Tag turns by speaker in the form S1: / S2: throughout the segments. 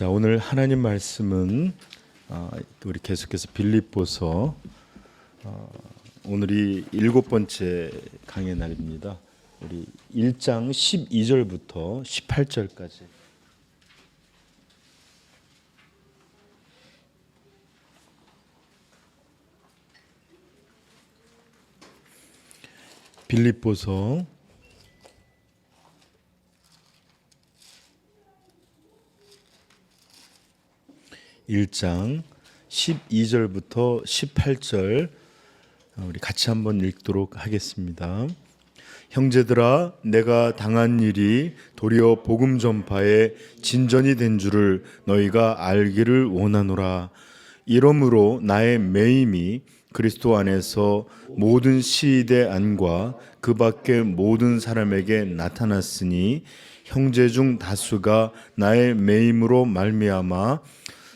S1: 자, 오늘 하나님 말씀은 우리 계속해서 빌립보서 오늘이 7번째 강의 날입니다. 우리 1장 12절부터 18절까지 빌립보서 1장 12절부터 18절 우리 같이 한번 읽도록 하겠습니다. 형제들아, 내가 당한 일이 도리어 복음 전파에 진전이 된 줄을 너희가 알기를 원하노라. 이러므로 나의 매임이 그리스도 안에서 모든 시대 안과 그 밖의 모든 사람에게 나타났으니 형제 중 다수가 나의 매임으로 말미암아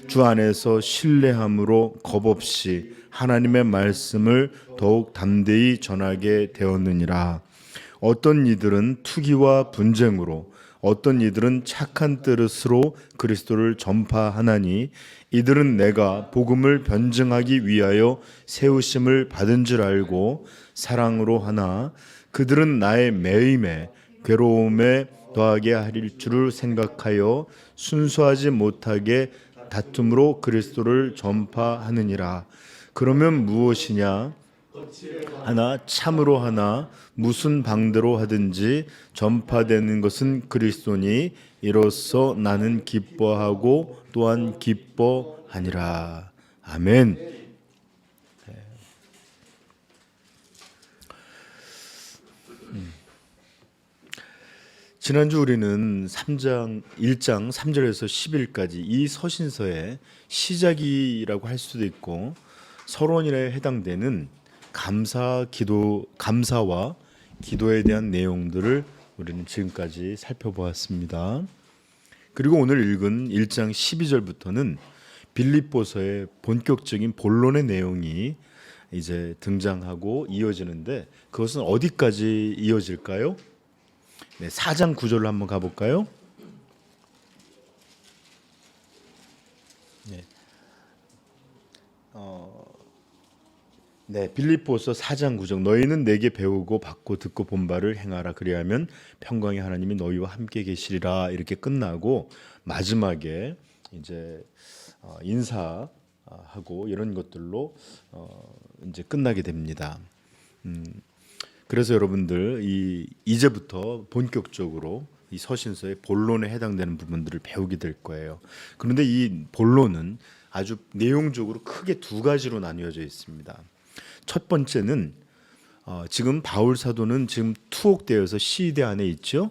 S1: 주 안에서 신뢰함으로 겁없이 하나님의 말씀을 더욱 담대히 전하게 되었느니라. 어떤 이들은 투기와 분쟁으로, 어떤 이들은 착한 뜻으로 그리스도를 전파하나니 이들은 내가 복음을 변증하기 위하여 세우심을 받은 줄 알고 사랑으로 하나 그들은 나의 매임에 괴로움에 더하게 하릴 줄을 생각하여 순수하지 못하게 다툼으로 그리스도를 전파하느니라. 그러면 무엇이냐? 하나 참으로 하나 무슨 방대로 하든지 전파되는 것은 그리스도니 이로써 나는 기뻐하고 또한 기뻐하니라. 아멘. 지난주 우리는 1장 3절에서 10일까지 이 서신서의 시작이라고 할 수도 있고 서론에 해당되는 감사와 기도에 대한 내용들을 우리는 지금까지 살펴보았습니다. 그리고 오늘 읽은 1장 12절부터는 빌립보서의 본격적인 본론의 내용이 이제 등장하고 이어지는데 그것은 어디까지 이어질까요? 네, 4장 9절로 한번 가볼까요? 빌립보서 4장 9절 너희는 내게 배우고 받고 듣고 본 바를 행하라. 그리하면 평강의 하나님이 너희와 함께 계시리라. 이렇게 끝나고 마지막에 이제 인사하고 이런 것들로 이제 끝나게 됩니다. 그래서 여러분들 이제부터 본격적으로 이 서신서의 본론에 해당되는 부분들을 배우게 될 거예요. 그런데 이 본론은 아주 내용적으로 크게 두 가지로 나뉘어져 있습니다. 첫 번째는 지금 바울 사도는 지금 투옥되어서 시대 안에 있죠.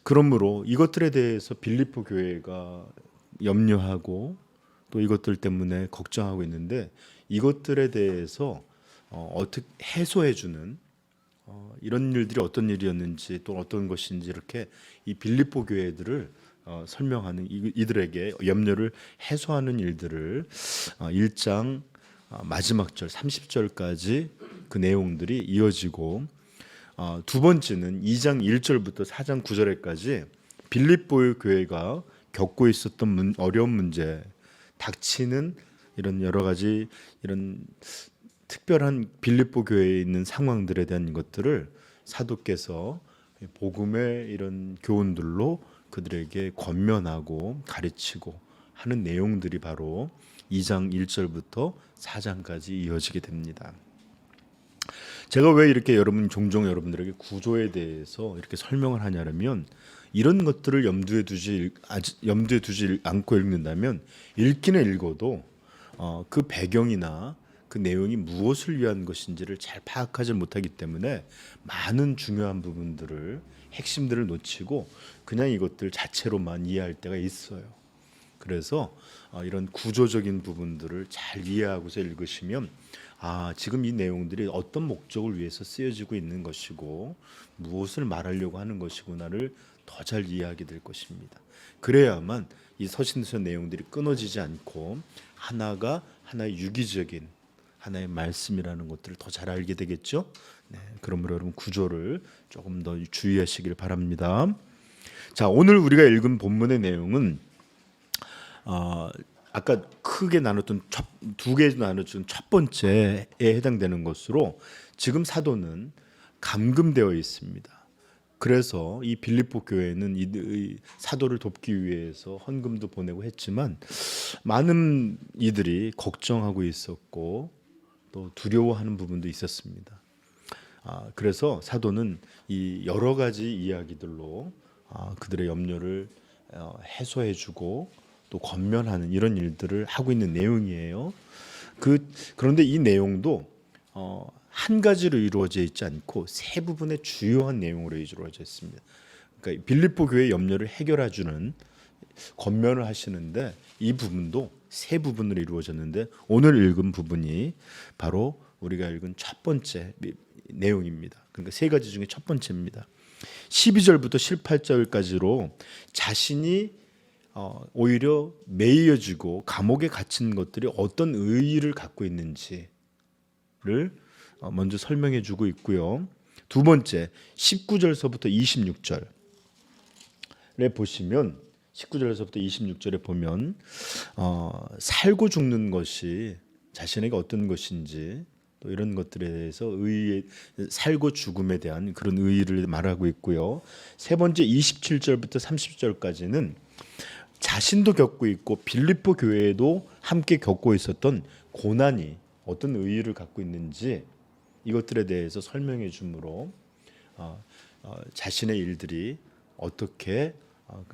S1: 그러므로 이것들에 대해서 빌립보 교회가 염려하고 또 이것들 때문에 걱정하고 있는데 이것들에 대해서 어떻게 해소해주는 이런 일들이 어떤 일이었는지 또 어떤 것인지 이렇게 이 빌립보 교회들을 설명하는 이들에게 염려를 해소하는 일들을 1장 마지막 절 30절까지 그 내용들이 이어지고 두 번째는 2장 1절부터 4장 9절에까지 빌립보 교회가 겪고 있었던 어려운 문제, 닥치는 이런 여러 가지 이런 특별한 빌립보 교회에 있는 상황들에 대한 것들을 사도께서 복음의 이런 교훈들로 그들에게 권면하고 가르치고 하는 내용들이 바로 2장 1절부터 4장까지 이어지게 됩니다. 제가 왜 이렇게 종종 여러분들에게 구조에 대해서 이렇게 설명을 하냐면 이런 것들을 염두에 두지 않고 읽는다면 읽기는 읽어도 그 배경이나 그 내용이 무엇을 위한 것인지를 잘 파악하지 못하기 때문에 많은 중요한 부분들을 핵심들을 놓치고 그냥 이것들 자체로만 이해할 때가 있어요. 그래서 이런 구조적인 부분들을 잘 이해하고서 읽으시면 지금 이 내용들이 어떤 목적을 위해서 쓰여지고 있는 것이고 무엇을 말하려고 하는 것이구나를 더 잘 이해하게 될 것입니다. 그래야만 이 서신서 내용들이 끊어지지 않고 하나의 유기적인 하나의 말씀이라는 것들을 더 잘 알게 되겠죠. 그러므로 여러분 구조를 조금 더 주의하시길 바랍니다. 자, 오늘 우리가 읽은 본문의 내용은 어, 아까 크게 나눴던 두 개 나눴던 첫 번째에 해당되는 것으로 지금 사도는 감금되어 있습니다. 그래서 이 빌립보 교회는 이 사도를 돕기 위해서 헌금도 보내고 했지만 많은 이들이 걱정하고 있었고 또 두려워하는 부분도 있었습니다. 그래서 사도는 이 여러 가지 이야기들로 그들의 염려를 해소해주고 또 권면하는 이런 일들을 하고 있는 내용이에요. 그런데 이 내용도 한 가지로 이루어져 있지 않고 세 부분의 주요한 내용으로 이루어져 있습니다. 그러니까 빌립보 교회의 염려를 해결해주는 권면을 하시는데 이 부분도 세 부분으로 이루어졌는데 오늘 읽은 부분이 바로 우리가 읽은 첫 번째 내용입니다. 그러니까 세 가지 중에 첫 번째입니다. 12절부터 18절까지로 자신이 오히려 매여지고 감옥에 갇힌 것들이 어떤 의의를 갖고 있는지를 먼저 설명해 주고 있고요. 두 번째 19절서부터 26절에 보시면 19절에서부터 26절에 보면 살고 죽는 것이 자신에게 어떤 것인지 또 이런 것들에 대해서 살고 죽음에 대한 그런 의의를 말하고 있고요. 세 번째 27절부터 30절까지는 자신도 겪고 있고 빌립보 교회에도 함께 겪고 있었던 고난이 어떤 의의를 갖고 있는지 이것들에 대해서 설명해 주므로 자신의 일들이 어떻게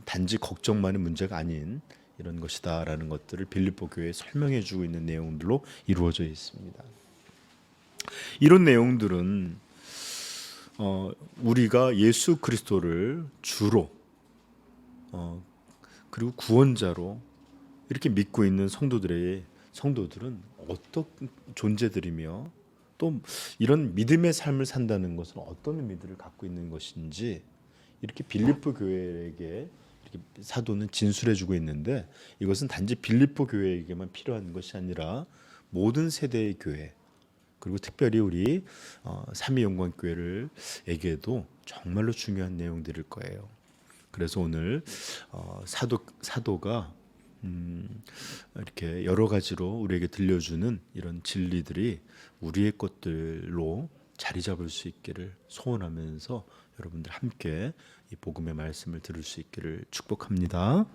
S1: 단지 걱정만의 문제가 아닌 이런 것이다라는 것들을 빌립보 교회에 설명해 주고 있는 내용들로 이루어져 있습니다. 이런 내용들은 우리가 예수 그리스도를 주로 그리고 구원자로 이렇게 믿고 있는 성도들은 어떤 존재들이며 또 이런 믿음의 삶을 산다는 것은 어떤 의미들을 갖고 있는 것인지 이렇게 빌립보 교회에게 이렇게 사도는 진술해주고 있는데 이것은 단지 빌립보 교회에게만 필요한 것이 아니라 모든 세대의 교회 그리고 특별히 우리 삼위영광교회를에게도 정말로 중요한 내용들일 거예요. 그래서 오늘 사도가 이렇게 여러 가지로 우리에게 들려주는 이런 진리들이 우리의 것들로 자리 잡을 수 있기를 소원하면서 여러분들 함께 이 복음의 말씀을 들을 수 있기를 축복합니다.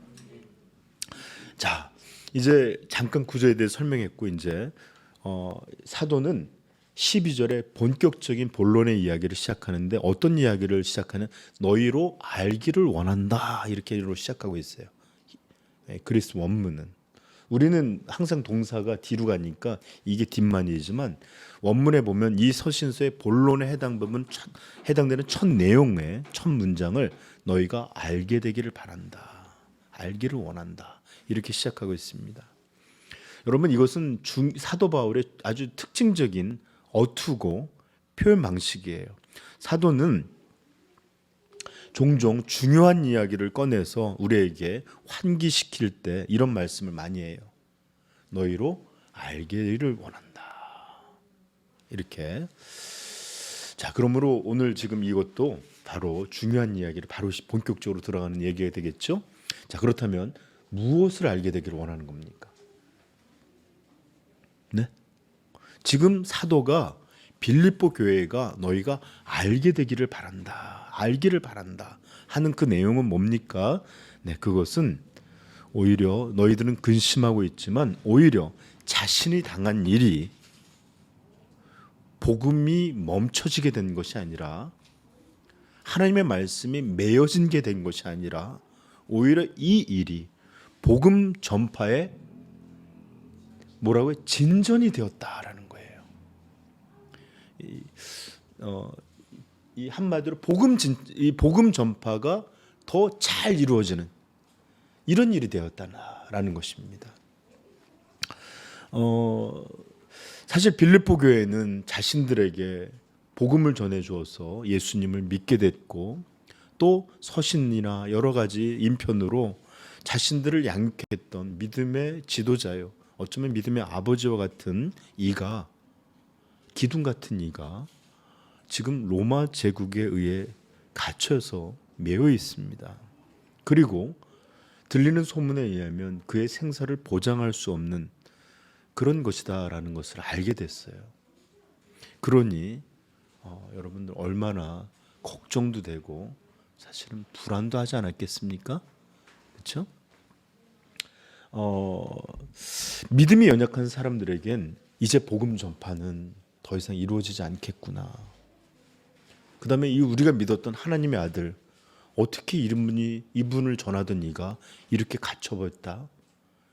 S1: 자, 이제 잠깐 구조에 대해 설명했고 이제 사도는 12절에 본격적인 본론의 이야기를 시작하는데 어떤 이야기를 시작하는 너희로 알기를 원한다 이렇게로 시작하고 있어요. 그리스 원문은 우리는 항상 동사가 뒤로 가니까 이게 뒷만이지만 원문에 보면 이 서신서의 본론에 해당되는 첫 내용의 첫 문장을 너희가 알게 되기를 바란다, 알기를 원한다 이렇게 시작하고 있습니다. 여러분 이것은 사도 바울의 아주 특징적인 어투고 표현 방식이에요. 사도는 종종 중요한 이야기를 꺼내서 우리에게 환기시킬 때 이런 말씀을 많이 해요. 너희로 알기를 원한다. 이렇게. 자, 그러므로 오늘 지금 이것도 바로 중요한 이야기를 바로 본격적으로 들어가는 얘기가 되겠죠. 자, 그렇다면 무엇을 알게 되기를 원하는 겁니까? 네? 지금 사도가 빌립보 교회가 너희가 알게 되기를 바란다. 알기를 바란다. 하는 그 내용은 뭡니까? 네, 그것은 오히려 너희들은 근심하고 있지만 오히려 자신이 당한 일이 복음이 멈춰지게 된 것이 아니라 하나님의 말씀이 매어진 게 된 것이 아니라 오히려 이 일이 복음 전파에 뭐라고요? 진전이 되었다라는 거예요. 이 한마디로 이 복음 전파가 더 잘 이루어지는 이런 일이 되었다라는 것입니다. 사실 빌립보 교회는 자신들에게 복음을 전해 주어서 예수님을 믿게 됐고 또 서신이나 여러 가지 인편으로 자신들을 양육했던 믿음의 지도자요. 어쩌면 믿음의 아버지와 같은 이가 기둥 같은 이가 지금 로마 제국에 의해 갇혀서 매여 있습니다. 그리고 들리는 소문에 의하면 그의 생사를 보장할 수 없는 그런 것이다라는 것을 알게 됐어요. 그러니 여러분들 얼마나 걱정도 되고 사실은 불안도 하지 않았겠습니까? 그렇죠? 믿음이 연약한 사람들에겐 이제 복음 전파는 더 이상 이루어지지 않겠구나. 그 다음에 이 우리가 믿었던 하나님의 아들, 어떻게 이분을 전하던 이가 이렇게 갇혀버렸다?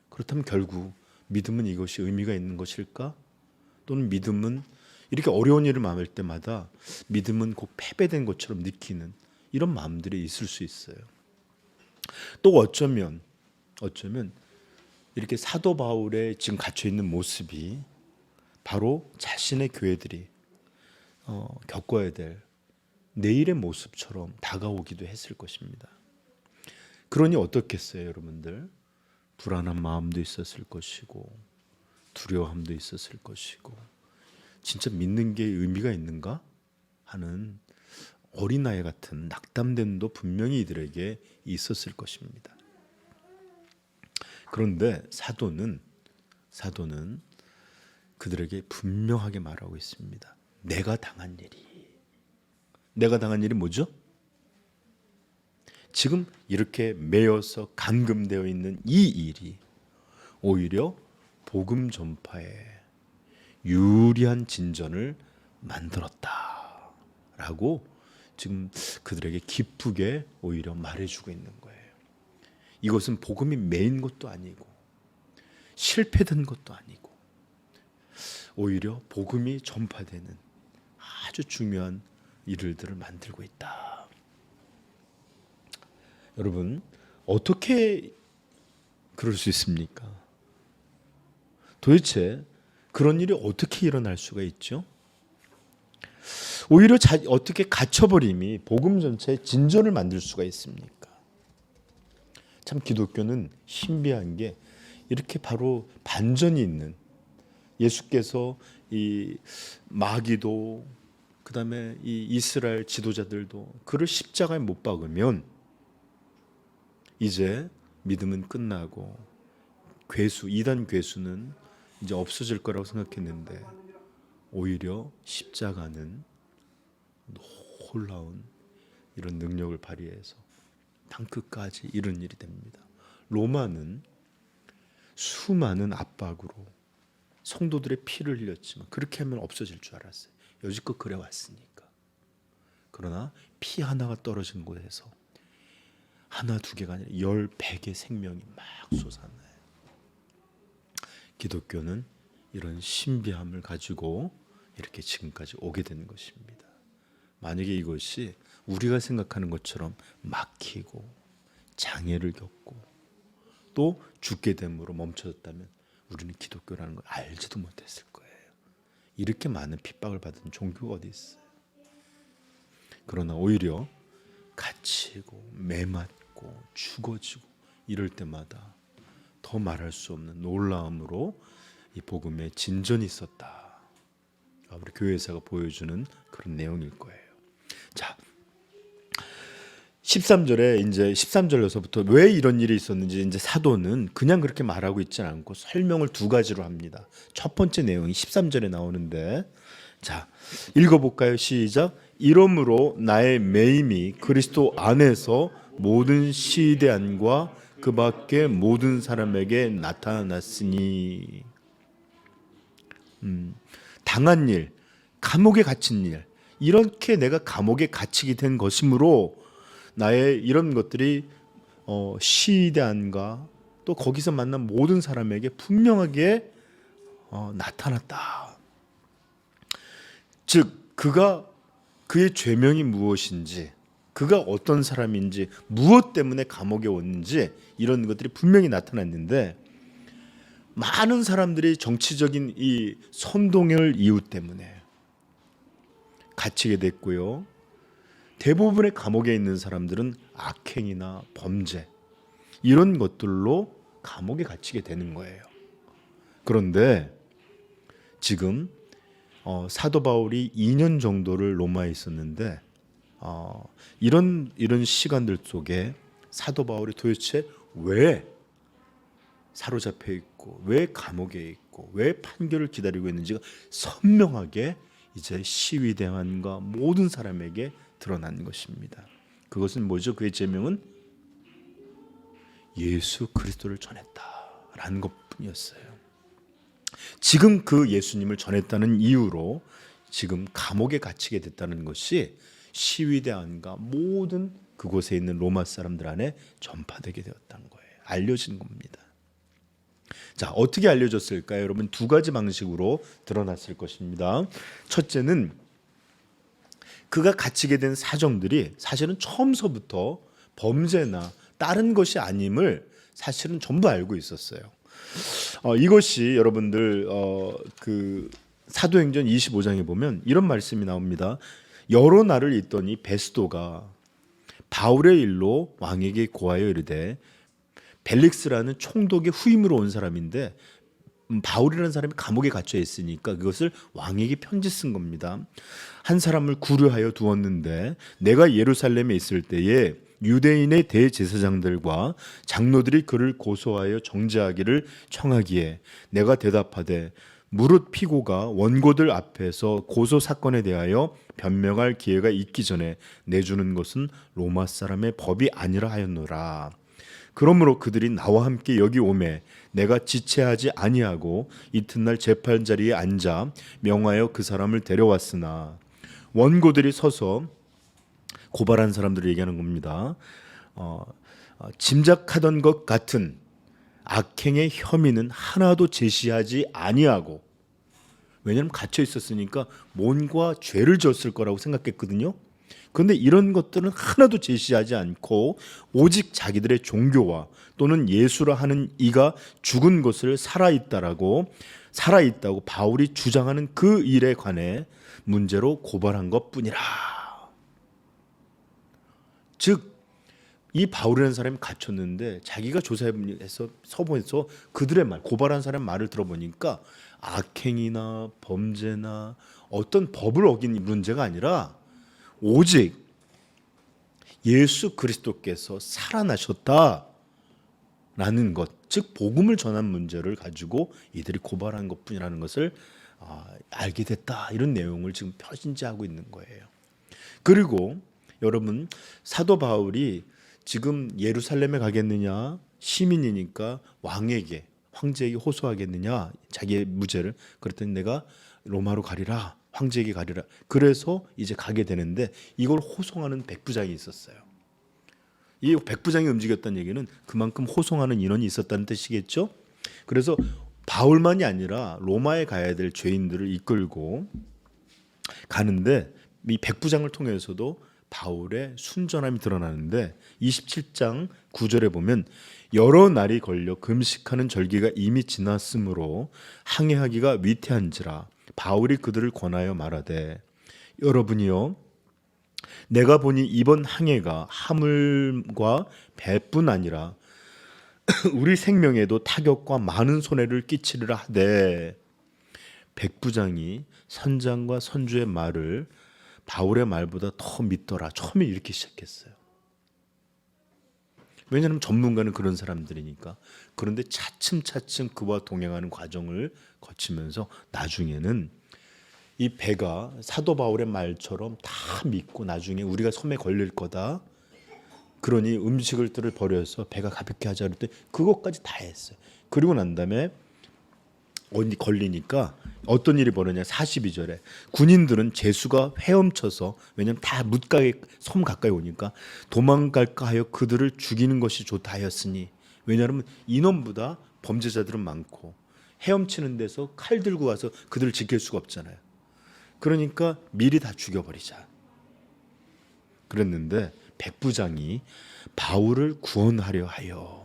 S1: 그렇다면 결국 믿음은 이것이 의미가 있는 것일까? 또는 믿음은 이렇게 어려운 일을 만날 때마다 믿음은 곧 패배된 것처럼 느끼는 이런 마음들이 있을 수 있어요. 또 어쩌면 이렇게 사도 바울의 지금 갇혀 있는 모습이 바로 자신의 교회들이 겪어야 될 내일의 모습처럼 다가오기도 했을 것입니다. 그러니 어떻겠어요, 여러분들? 불안한 마음도 있었을 것이고 두려움도 있었을 것이고 진짜 믿는 게 의미가 있는가 하는 어린아이 같은 낙담됨도 분명히 이들에게 있었을 것입니다. 그런데 사도는 그들에게 분명하게 말하고 있습니다. 내가 당한 일이 뭐죠? 지금 이렇게 매여서 감금되어 있는 이 일이 오히려 복음 전파에 유리한 진전을 만들었다라고 지금 그들에게 기쁘게 오히려 말해주고 있는 거예요. 이것은 복음이 매인 것도 아니고 실패된 것도 아니고 오히려 복음이 전파되는 아주 중요한 일들을 만들고 있다. 여러분, 어떻게 그럴 수 있습니까? 도대체 그런 일이 어떻게 일어날 수가 있죠? 오히려 어떻게 갇혀버림이 복음 전체의 진전을 만들 수가 있습니까? 참 기독교는 신비한 게 이렇게 바로 반전이 있는, 예수께서 이 마귀도 그다음에 이 이스라엘 지도자들도 그를 십자가에 못 박으면 이제 믿음은 끝나고 이단 괴수는 이제 없어질 거라고 생각했는데 오히려 십자가는 놀라운 이런 능력을 발휘해서 땅끝까지 이런 일이 됩니다. 로마는 수많은 압박으로 성도들의 피를 흘렸지만 그렇게 하면 없어질 줄 알았어요. 여지껏 그래 왔으니까. 그러나 피 하나가 떨어진 곳에서 하나 두 개가 아니라 10,100의 생명이 막 솟아나요. 기독교는 이런 신비함을 가지고 이렇게 지금까지 오게 된 것입니다. 만약에 이것이 우리가 생각하는 것처럼 막히고 장애를 겪고 또 죽게 됨으로 멈춰졌다면 우리는 기독교라는 걸 알지도 못했을 거예요. 이렇게 많은 핍박을 받은 종교가 어디 있어요? 그러나 오히려 갇히고 매맞고 죽어지고 이럴 때마다 더 말할 수 없는 놀라움으로 이 복음에 진전이 있었다. 우리 교회사가 보여주는 그런 내용일 거예요. 자, 13절에 이제 13절에서부터 왜 이런 일이 있었는지 이제 사도는 그냥 그렇게 말하고 있지 않고 설명을 두 가지로 합니다. 첫 번째 내용이 13절에 나오는데, 자, 읽어볼까요? 시작. 이러므로 나의 매임이 그리스도 안에서 모든 시대안과 그 밖에 모든 사람에게 나타났으니, 당한 일, 감옥에 갇힌 일, 이렇게 내가 감옥에 갇히게 된 것이므로 나의 이런 것들이 시대안과 또 거기서 만난 모든 사람에게 분명하게 나타났다. 즉 그의 죄명이 무엇인지, 그가 어떤 사람인지, 무엇 때문에 감옥에 왔는지 이런 것들이 분명히 나타났는데, 많은 사람들이 정치적인 이 선동열 이유 때문에 갇히게 됐고요. 대부분의 감옥에 있는 사람들은 악행이나 범죄 이런 것들로 감옥에 갇히게 되는 거예요. 그런데 지금 사도 바울이 2년 정도를 로마에 있었는데 이런 시간들 속에 사도 바울이 도대체 왜 사로잡혀 있고 왜 감옥에 있고 왜 판결을 기다리고 있는지가 선명하게 이제 시위대원과 모든 사람에게 드러난 것입니다. 그것은 뭐죠? 그의 제명은 예수 그리스도를 전했다라는 것뿐이었어요. 지금 그 예수님을 전했다는 이유로 지금 감옥에 갇히게 됐다는 것이 시위대 안과 모든 그곳에 있는 로마 사람들 안에 전파되게 되었다는 거예요. 알려진 겁니다. 자, 어떻게 알려졌을까요? 여러분, 두 가지 방식으로 드러났을 것입니다. 첫째는 그가 갇히게 된 사정들이 사실은 처음서부터 범죄나 다른 것이 아님을 사실은 전부 알고 있었어요. 이것이 여러분들 그 사도행전 25장에 보면 이런 말씀이 나옵니다. 여러 날을 있더니 베스도가 바울의 일로 왕에게 고하여 이르되, 벨릭스라는 총독의 후임으로 온 사람인데 바울이라는 사람이 감옥에 갇혀 있으니까 그것을 왕에게 편지 쓴 겁니다. 한 사람을 구류하여 두었는데 내가 예루살렘에 있을 때에 유대인의 대제사장들과 장로들이 그를 고소하여 정죄하기를 청하기에 내가 대답하되, 무릇 피고가 원고들 앞에서 고소 사건에 대하여 변명할 기회가 있기 전에 내주는 것은 로마 사람의 법이 아니라 하였노라. 그러므로 그들이 나와 함께 여기 오매 내가 지체하지 아니하고 이튿날 재판 자리에 앉아 명하여 그 사람을 데려왔으나, 원고들이 서서 고발한 사람들을 얘기하는 겁니다. 짐작하던 것 같은 악행의 혐의는 하나도 제시하지 아니하고, 왜냐하면 갇혀 있었으니까 뭔가 죄를 졌을 거라고 생각했거든요. 그런데 이런 것들은 하나도 제시하지 않고 오직 자기들의 종교와 또는 예수라 하는 이가 죽은 것을 살아있다고 바울이 주장하는 그 일에 관해 문제로 고발한 것뿐이라. 즉 이 바울이라는 사람이 갇혔는데 자기가 조사해서 서본에서 그들의 말, 고발한 사람 말을 들어보니까 악행이나 범죄나 어떤 법을 어긴 문제가 아니라 오직 예수 그리스도께서 살아나셨다라는 것, 즉 복음을 전한 문제를 가지고 이들이 고발한 것뿐이라는 것을 알게 됐다. 이런 내용을 지금 표신지하고 있는 거예요. 그리고 여러분, 사도 바울이 지금 예루살렘에 가겠느냐, 시민이니까 황제에게 호소하겠느냐, 자기의 무죄를. 그랬더니 내가 로마로 가리라, 황제에게 가리라. 그래서 이제 가게 되는데 이걸 호송하는 백부장이 있었어요. 이 백부장이 움직였다는 얘기는 그만큼 호송하는 인원이 있었다는 뜻이겠죠. 그래서 바울만이 아니라 로마에 가야 될 죄인들을 이끌고 가는데 이 백부장을 통해서도 바울의 순전함이 드러나는데 27장 9절에 보면, 여러 날이 걸려 금식하는 절기가 이미 지났으므로 항해하기가 위태한지라 바울이 그들을 권하여 말하되, 여러분이요, 내가 보니 이번 항해가 하물과 배뿐 아니라 우리 생명에도 타격과 많은 손해를 끼치리라 하되, 백부장이 선장과 선주의 말을 바울의 말보다 더 믿더라. 처음에 이렇게 시작했어요. 왜냐하면 전문가는 그런 사람들이니까. 그런데 차츰차츰 그와 동행하는 과정을 거치면서 나중에는 이 배가 사도 바울의 말처럼 다 믿고 나중에 우리가 섬에 걸릴 거다, 그러니 음식을 버려서 배가 가볍게 하자 그랬더니 그것까지 다 했어요. 그리고 난 다음에 어디 걸리니까 어떤 일이 벌어지냐. 42절에 군인들은 제수가 헤엄쳐서, 왜냐하면 다 뭇가에 섬 가까이 오니까 도망갈까 하여 그들을 죽이는 것이 좋다 하였으니, 왜냐하면 인원보다 범죄자들은 많고 헤엄치는 데서 칼 들고 와서 그들을 지킬 수가 없잖아요. 그러니까 미리 다 죽여버리자 그랬는데 백부장이 바울을 구원하려 하여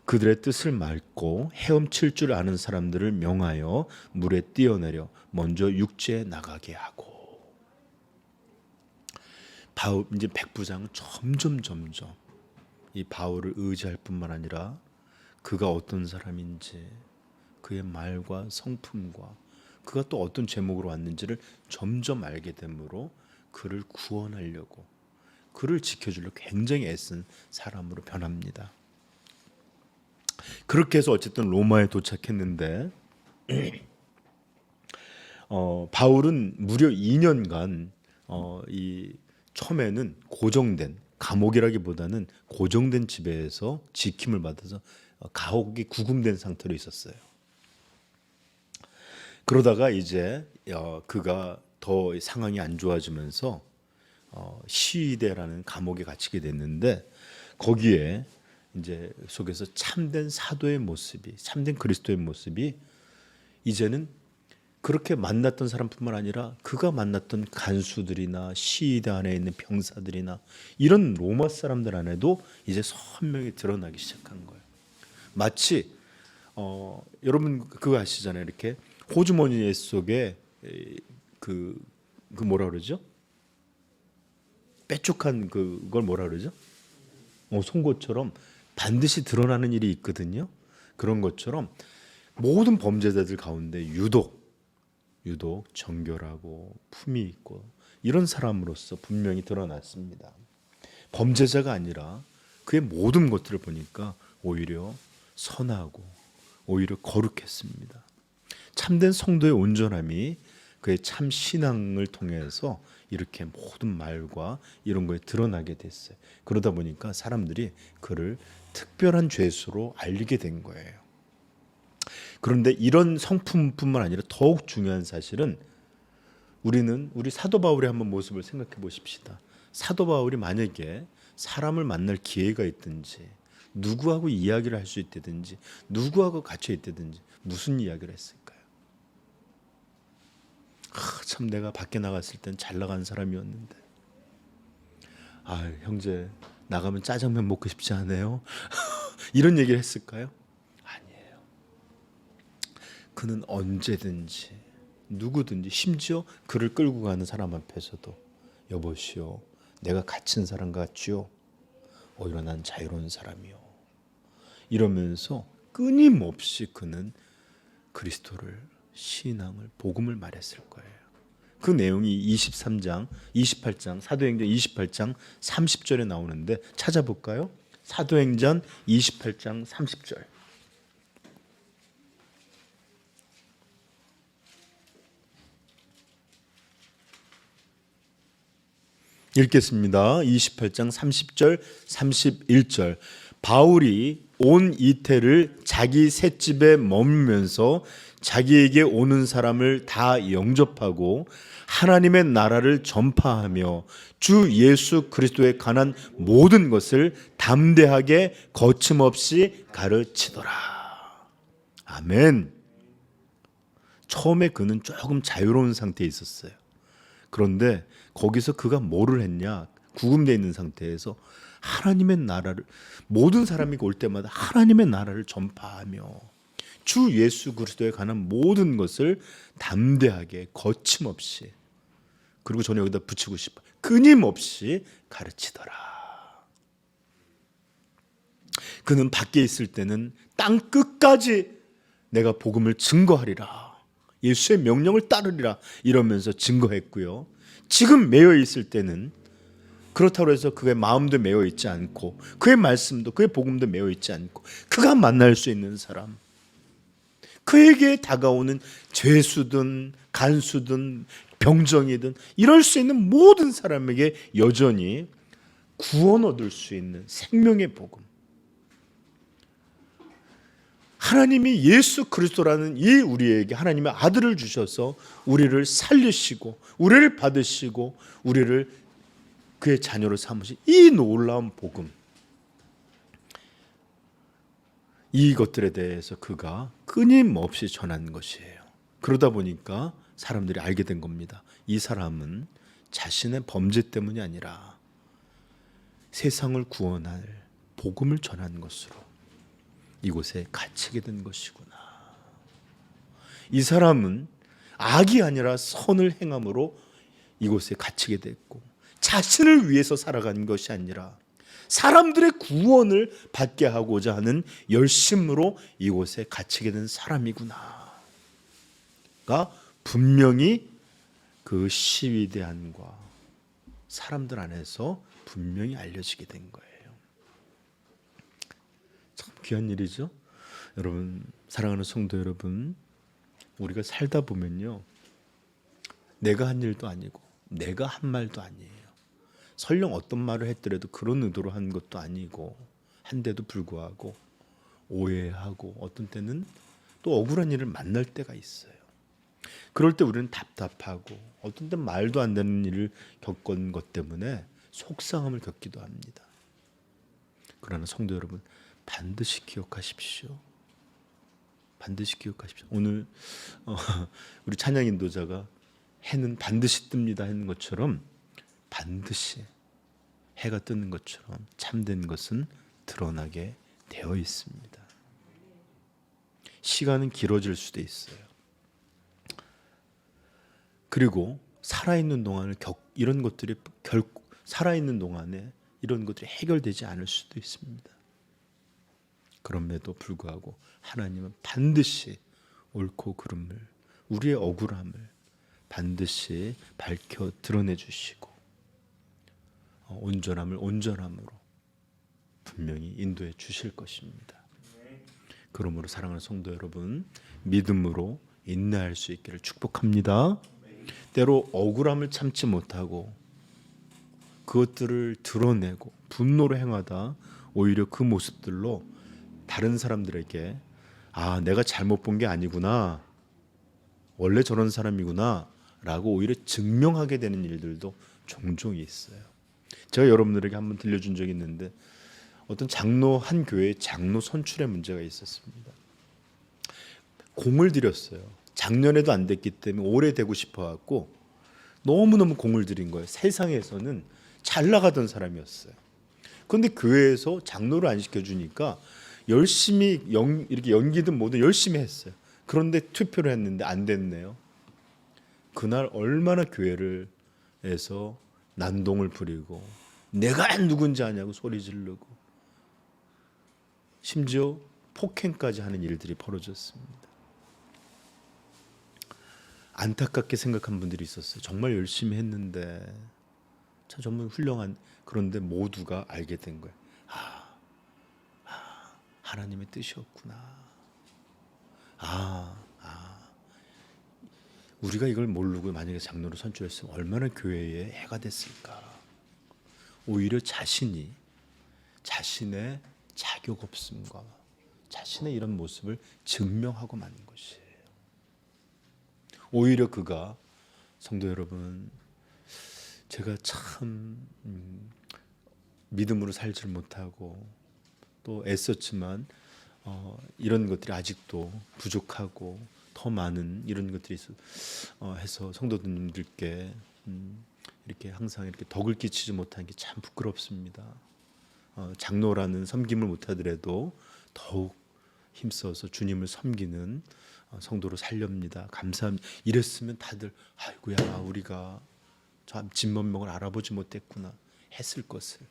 S1: 그들의 뜻을 막고 헤엄칠 줄 아는 사람들을 명하여 물에 뛰어내려 먼저 육지에 나가게 하고, 바울 이제 백부장은 점점 이 바울을 의지할 뿐만 아니라 그가 어떤 사람인지, 그의 말과 성품과 그가 또 어떤 제목으로 왔는지를 점점 알게 되므로 그를 구원하려고 그를 지켜주려 굉장히 애쓴 사람으로 변합니다. 그렇게 해서 어쨌든 로마에 도착했는데 바울은 무려 2년간 이 처음에는 고정된 감옥이라기보다는 고정된 집에서 지킴을 받아서 가혹이 구금된 상태로 있었어요. 그러다가 이제 그가 더 상황이 안 좋아지면서 시위대라는 감옥에 갇히게 됐는데 거기에 이제 속에서 참된 사도의 모습이, 참된 그리스도의 모습이 이제는 그렇게 만났던 사람뿐만 아니라 그가 만났던 간수들이나 시위대 안에 있는 병사들이나 이런 로마 사람들 안에도 이제 선명히 드러나기 시작한 거예요. 마치 여러분 그거 아시잖아요. 이렇게 호주머니 속에 그 뭐라 그러죠? 빼쪽한 그걸 뭐라 그러죠? 송곳처럼 반드시 드러나는 일이 있거든요. 그런 것처럼 모든 범죄자들 가운데 유독 정결하고 품위 있고 이런 사람으로서 분명히 드러났습니다. 범죄자가 아니라 그의 모든 것들을 보니까 오히려 선하고 오히려 거룩했습니다. 참된 성도의 온전함이 그의 참 신앙을 통해서 이렇게 모든 말과 이런 거에 드러나게 됐어요. 그러다 보니까 사람들이 그를 특별한 죄수로 알리게 된 거예요. 그런데 이런 성품뿐만 아니라 더욱 중요한 사실은 우리 사도 바울의 한번 모습을 생각해 보십시다. 사도 바울이 만약에 사람을 만날 기회가 있든지 누구하고 이야기를 할 수 있다든지 누구하고 갇혀 있다든지 무슨 이야기를 했을까요? 참 내가 밖에 나갔을 땐 잘 나간 사람이었는데 형제 나가면 짜장면 먹고 싶지 않아요? 이런 얘기를 했을까요? 아니에요. 그는 언제든지 누구든지 심지어 그를 끌고 가는 사람 앞에서도 여보시오 내가 갇힌 사람 같지요? 오히려 난 자유로운 사람이요. 이러면서 끊임없이 그는 그리스도를 신앙을 복음을 말했을 거예요. 그 내용이 28장 사도행전 28장 30절에 나오는데 찾아볼까요? 사도행전 28장 30절. 읽겠습니다. 28장 30절 31절. 바울이 온 이태를 자기 셋집에 머물면서 자기에게 오는 사람을 다 영접하고 하나님의 나라를 전파하며 주 예수 그리스도에 관한 모든 것을 담대하게 거침없이 가르치더라. 아멘. 처음에 그는 조금 자유로운 상태에 있었어요. 그런데 거기서 그가 뭐를 했냐? 구금되어 있는 상태에서 하나님의 나라를 모든 사람이 올 때마다 하나님의 나라를 전파하며 주 예수 그리스도에 관한 모든 것을 담대하게 거침없이 그리고 저는 여기다 붙이고 싶어요. 끊임없이 가르치더라. 그는 밖에 있을 때는 땅 끝까지 내가 복음을 증거하리라. 예수의 명령을 따르리라 이러면서 증거했고요. 지금 매여 있을 때는 그렇다고 해서 그의 마음도 매여 있지 않고 그의 말씀도 그의 복음도 매여 있지 않고 그가 만날 수 있는 사람 그에게 다가오는 죄수든 간수든 병정이든 이럴 수 있는 모든 사람에게 여전히 구원 얻을 수 있는 생명의 복음 하나님이 예수 그리스도라는 이 우리에게 하나님의 아들을 주셔서 우리를 살리시고 우리를 받으시고 우리를 그의 자녀로 삼으신 이 놀라운 복음 이것들에 대해서 그가 끊임없이 전한 것이에요. 그러다 보니까 사람들이 알게 된 겁니다. 이 사람은 자신의 범죄 때문이 아니라 세상을 구원할 복음을 전한 것으로 이곳에 갇히게 된 것이구나. 이 사람은 악이 아니라 선을 행함으로 이곳에 갇히게 됐고 자신을 위해서 살아가는 것이 아니라 사람들의 구원을 받게 하고자 하는 열심으로 이곳에 갇히게 된 사람이구나가 분명히 그 시위대 안과 사람들 안에서 분명히 알려지게 된 거예요. 참 귀한 일이죠. 여러분, 사랑하는 성도 여러분, 우리가 살다 보면요, 내가 한 일도 아니고 내가 한 말도 아니에요. 설령 어떤 말을 했더라도 그런 의도로 한 것도 아니고 한데도 불구하고 오해하고 어떤 때는 또 억울한 일을 만날 때가 있어요. 그럴 때 우리는 답답하고 어떤 때 말도 안 되는 일을 겪은 것 때문에 속상함을 겪기도 합니다. 그러나 성도 여러분, 반드시 기억하십시오. 반드시 기억하십시오. 오늘 우리 찬양 인도자가 해는 반드시 뜹니다 하는 것처럼 반드시 해가 뜨는 것처럼 참된 것은 드러나게 되어 있습니다. 시간은 길어질 수도 있어요. 그리고 살아있는 동안을 이런 것들이 결코 살아있는 동안에 이런 것들이 해결되지 않을 수도 있습니다. 그럼에도 불구하고 하나님은 반드시 옳고 그름을, 우리의 억울함을 반드시 밝혀 드러내 주시고 온전함을 온전함으로 분명히 인도해 주실 것입니다. 그러므로 사랑하는 성도 여러분, 믿음으로 인내할 수 있기를 축복합니다. 때로 억울함을 참지 못하고 그것들을 드러내고 분노로 행하다 오히려 그 모습들로 다른 사람들에게 아, 내가 잘못 본 게 아니구나, 원래 저런 사람이구나 라고 오히려 증명하게 되는 일들도 종종 있어요. 제가 여러분들에게 한번 들려준 적이 있는데 어떤 장로, 한 교회에 장로 선출의 문제가 있었습니다. 공을 들였어요. 작년에도 안 됐기 때문에 올해 되고 싶어갖고 너무너무 공을 들인 거예요. 세상에서는 잘 나가던 사람이었어요. 그런데 교회에서 장로를 안 시켜주니까 열심히 이렇게 연기든 뭐든 열심히 했어요. 그런데 투표를 했는데 안 됐네요. 그날 얼마나 교회를 해서 난동을 부리고 내가 누군지 아냐고 소리 지르고 심지어 폭행까지 하는 일들이 벌어졌습니다. 안타깝게 생각한 분들이 있었어요. 정말 열심히 했는데 참 정말 훌륭한, 그런데 모두가 알게 된 거예요. 하나님의 뜻이었구나. 우리가 이걸 모르고 만약에 장로를 선출했으면 얼마나 교회에 해가 됐을까. 오히려 자신의 자격 없음과 자신의 이런 모습을 증명하고 마는 것이에요. 오히려 그가, 성도 여러분, 제가 참 믿음으로 살지 못하고 또 애썼지만 이런 것들이 아직도 부족하고 더 많은 이런 것들이 해서 성도님들께 이렇게 항상 이렇게 덕을 끼치지 못한 게 참 부끄럽습니다. 장로라는 섬김을 못하더라도 더욱 힘써서 주님을 섬기는 성도로 살렵니다. 감사합니다. 이랬으면 다들 아이고야, 우리가 참 진면목을 알아보지 못했구나 했을 것을.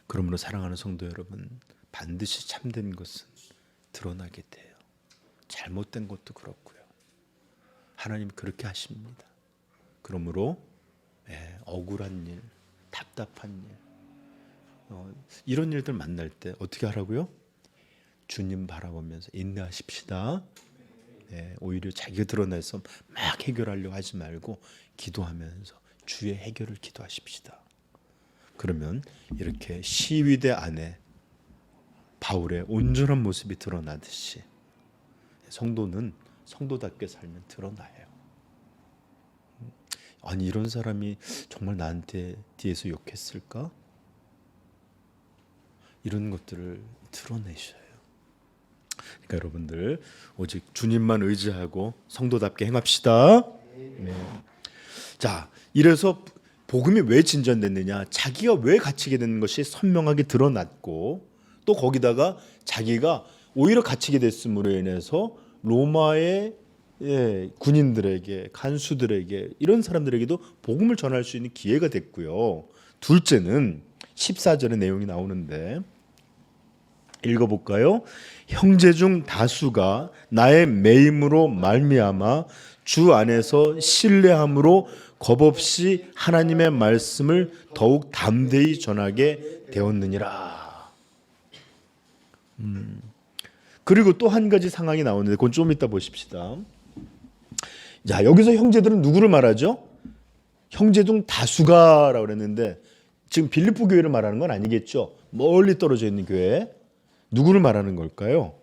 S1: 그러므로 사랑하는 성도 여러분, 반드시 참된 것은 드러나게 돼요. 잘못된 것도 그렇고요. 하나님 그렇게 하십니다. 그러므로 억울한 일, 답답한 일, 이런 일들 만날 때 어떻게 하라고요? 주님 바라보면서 인내하십시다. 오히려 자기가 드러내서 막 해결하려고 하지 말고 기도하면서 주의 해결을 기도하십시다. 그러면 이렇게 시위대 안에 바울의 온전한 모습이 드러나듯이 성도는 성도답게 살면 드러나요. 아니, 이런 사람이 정말 나한테 뒤에서 욕했을까? 이런 것들을 드러내셔요. 그러니까 여러분들 오직 주님만 의지하고 성도답게 행합시다. 네. 자, 이래서 복음이 왜 진전됐느냐? 자기가 왜 갇히게 되는 것이 선명하게 드러났고, 또 거기다가 자기가 오히려 갇히게 됐음으로 인해서 로마의 군인들에게, 간수들에게, 이런 사람들에게도 복음을 전할 수 있는 기회가 됐고요. 둘째는 14절의 내용이 나오는데 읽어볼까요? 형제 중 다수가 나의 매임으로 말미암아 주 안에서 신뢰함으로 겁없이 하나님의 말씀을 더욱 담대히 전하게 되었느니라. 그리고 또 한 가지 상황이 나오는데 그건 좀 이따 보십시다. 자, 여기서 형제들은 누구를 말하죠? 형제 중 다수가라고 그랬는데 지금 빌립보 교회를 말하는 건 아니겠죠? 멀리 떨어져 있는 교회. 누구를 말하는 걸까요?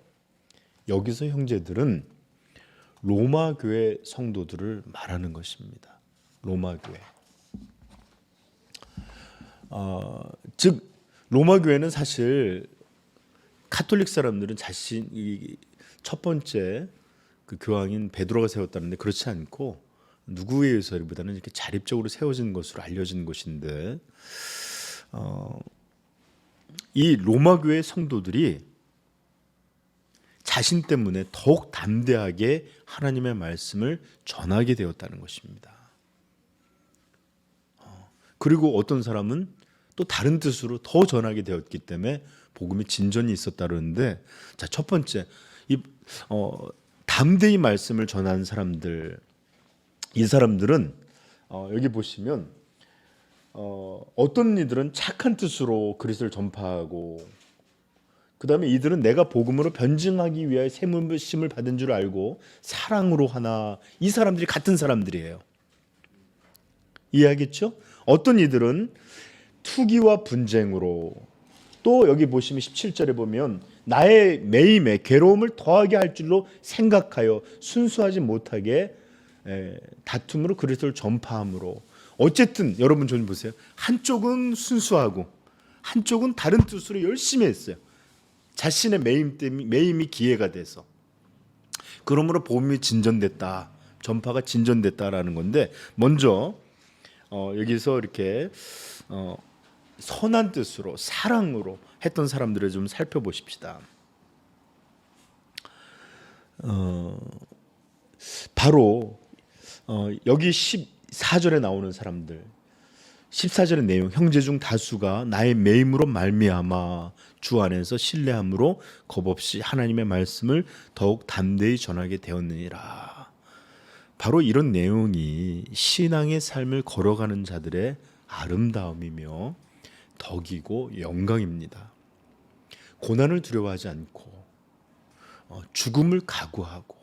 S1: 여기서 형제들은 로마 교회 성도들을 말하는 것입니다. 로마 교회. 즉 로마 교회는 사실 카톨릭 사람들은 자신이 첫 번째 그 교황인 베드로가 세웠다는데 그렇지 않고 누구에 의해서보다는 이렇게 자립적으로 세워진 것으로 알려진 것인데 이 로마 교회 성도들이 자신 때문에 더욱 담대하게 하나님의 말씀을 전하게 되었다는 것입니다. 그리고 어떤 사람은 또 다른 뜻으로 더 전하게 되었기 때문에 복음의 진전이 있었다 그러는데, 자, 첫 번째 담대히 말씀을 전하는 사람들, 이 사람들은 여기 보시면 어떤 이들은 착한 뜻으로 그리스도를 전파하고, 그 다음에 이들은 내가 복음으로 변증하기 위하여 세무심을 받은 줄 알고 사랑으로 하나. 이 사람들이 같은 사람들이에요. 이해하겠죠? 어떤 이들은 투기와 분쟁으로, 또 여기 보시면 17절에 보면 나의 매임에 괴로움을 더하게 할 줄로 생각하여 순수하지 못하게 다툼으로 그리스도를 전파함으로. 어쨌든 여러분 좀 보세요. 한쪽은 순수하고 한쪽은 다른 뜻으로 열심히 했어요. 자신의 매임이 기회가 돼서. 그러므로 복음이 진전됐다, 전파가 진전됐다라는 건데, 먼저 여기서 이렇게 선한 뜻으로 사랑으로 했던 사람들을 좀 살펴보십시다. 바로 여기 14절에 나오는 사람들, 14절의 내용, 형제 중 다수가 나의 매임으로 말미암아 주 안에서 신뢰함으로 겁없이 하나님의 말씀을 더욱 담대히 전하게 되었느니라. 바로 이런 내용이 신앙의 삶을 걸어가는 자들의 아름다움이며 덕이고 영광입니다. 고난을 두려워하지 않고 죽음을 각오하고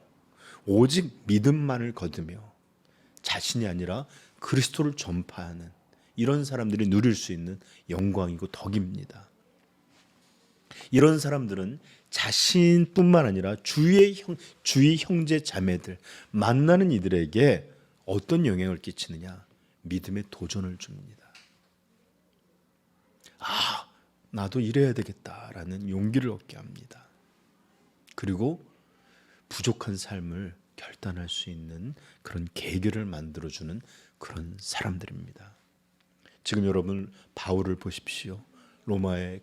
S1: 오직 믿음만을 거두며 자신이 아니라 그리스도를 전파하는 이런 사람들이 누릴 수 있는 영광이고 덕입니다. 이런 사람들은 자신뿐만 아니라 주위 형제 자매들, 만나는 이들에게 어떤 영향을 끼치느냐? 믿음의 도전을 줍니다. 나도 이래야 되겠다라는 용기를 얻게 합니다. 그리고 부족한 삶을 결단할 수 있는 그런 계기를 만들어주는 그런 사람들입니다. 지금 여러분 바울을 보십시오. 로마에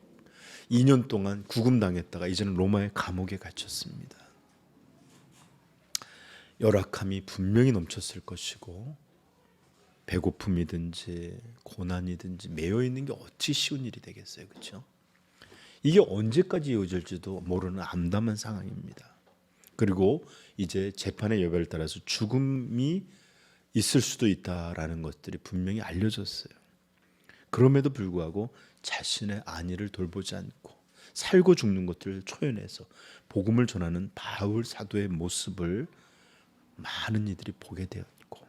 S1: 2년 동안 구금당했다가 이제는 로마의 감옥에 갇혔습니다. 열악함이 분명히 넘쳤을 것이고 배고픔이든지 고난이든지 매여 있는 게 어찌 쉬운 일이 되겠어요, 그렇죠? 이게 언제까지 이어질지도 모르는 암담한 상황입니다. 그리고 이제 재판의 여부에 따라서 죽음이 있을 수도 있다라는 것들이 분명히 알려졌어요. 그럼에도 불구하고 자신의 안위를 돌보지 않고 살고 죽는 것들을 초연해서 복음을 전하는 바울 사도의 모습을 많은 이들이 보게 되었고,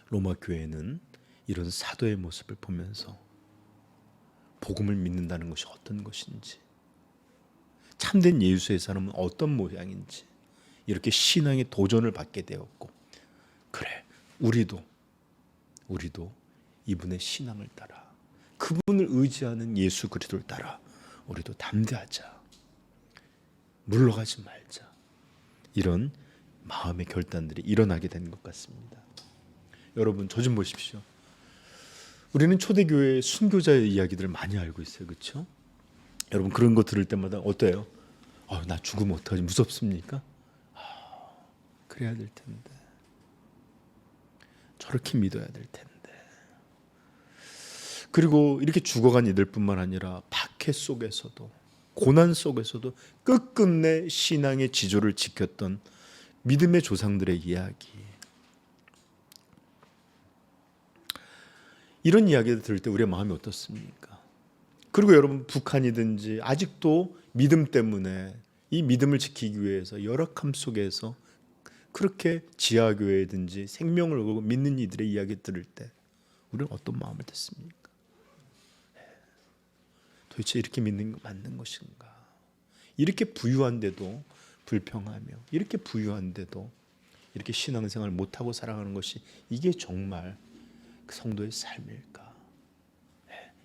S1: 로마 교회는 이런 사도의 모습을 보면서 복음을 믿는다는 것이 어떤 것인지, 참된 예수의 사람은 어떤 모양인지 이렇게 신앙의 도전을 받게 되었고, 그래, 우리도 이분의 신앙을 따라, 그분을 의지하는 예수 그리스도를 따라 우리도 담대하자, 물러가지 말자, 이런 마음의 결단들이 일어나게 된 것 같습니다. 여러분, 저 좀 보십시오. 우리는 초대교회 순교자의 이야기들을 많이 알고 있어요, 그렇죠? 여러분, 그런 거 들을 때마다 어때요? 나 죽으면 어떡하지? 무섭습니까? 그래야 될 텐데, 저렇게 믿어야 될 텐데. 그리고 이렇게 죽어간 이들뿐만 아니라 박해 속에서도, 고난 속에서도 끝끝내 신앙의 지조를 지켰던 믿음의 조상들의 이야기. 이런 이야기를 들을 때 우리의 마음이 어떻습니까? 그리고 여러분, 북한이든지 아직도 믿음 때문에 이 믿음을 지키기 위해서 열악함 속에서 그렇게 지하교회든지 생명을 걸고 믿는 이들의 이야기 들을 때 우리는 어떤 마음을 듣습니까? 도대체 이렇게 믿는 게 맞는 것인가? 이렇게 부유한데도 불평하며, 이렇게 부유한데도 이렇게 신앙생활을 못하고 살아가는 것이 이게 정말 그 성도의 삶일까?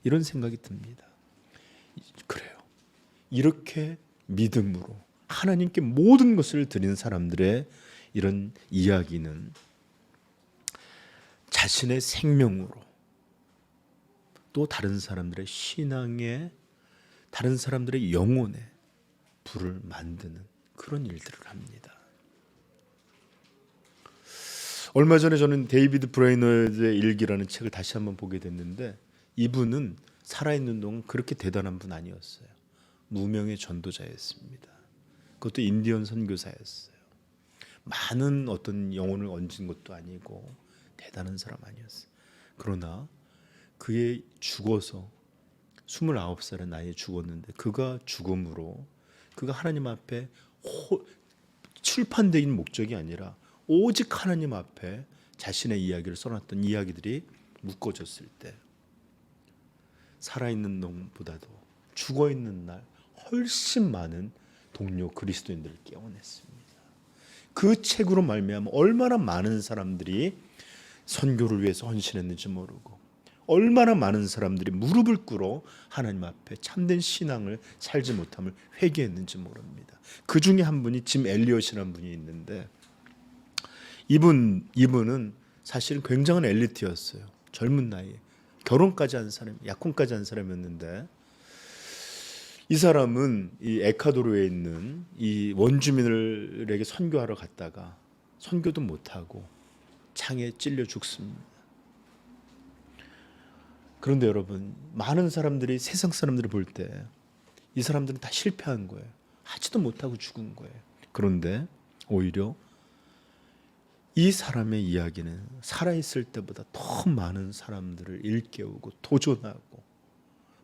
S1: 이런 생각이 듭니다. 그래요. 이렇게 믿음으로 하나님께 모든 것을 드린 사람들의 이런 이야기는 자신의 생명으로 또 다른 사람들의 신앙에, 다른 사람들의 영혼에 불을 만드는 그런 일들을 합니다. 얼마 전에 저는 데이비드 브레이너드의 일기라는 책을 다시 한번 보게 됐는데, 이분은 살아있는 동안 그렇게 대단한 분 아니었어요. 무명의 전도자였습니다. 그것도 인디언 선교사였어요. 많은 어떤 영혼을 얹은 것도 아니고 대단한 사람 아니었어요. 그러나 그의 죽어서 29살의 나이에 죽었는데, 그가 죽음으로 그가 하나님 앞에 출판된 목적이 아니라 오직 하나님 앞에 자신의 이야기를 써놨던 이야기들이 묶어졌을 때 살아있는 놈보다도 죽어있는 날 훨씬 많은 동료 그리스도인들을 깨워냈습니다. 그 책으로 말미암아 얼마나 많은 사람들이 선교를 위해서 헌신했는지 모르고, 얼마나 많은 사람들이 무릎을 꿇어 하나님 앞에 참된 신앙을 살지 못함을 회개했는지 모릅니다. 그 중에 한 분이 짐 엘리엇이라는 분이 있는데, 이분은 사실은 굉장한 엘리트였어요. 젊은 나이에 결혼까지 한 사람, 약혼까지 한 사람이었는데, 이 사람은 이 에콰도르에 있는 이 원주민들에게 선교하러 갔다가 선교도 못하고 창에 찔려 죽습니다. 그런데 여러분, 많은 사람들이, 세상 사람들이 볼 때 이 사람들은 다 실패한 거예요. 하지도 못하고 죽은 거예요. 그런데 오히려 이 사람의 이야기는 살아있을 때보다 더 많은 사람들을 일깨우고 도전하고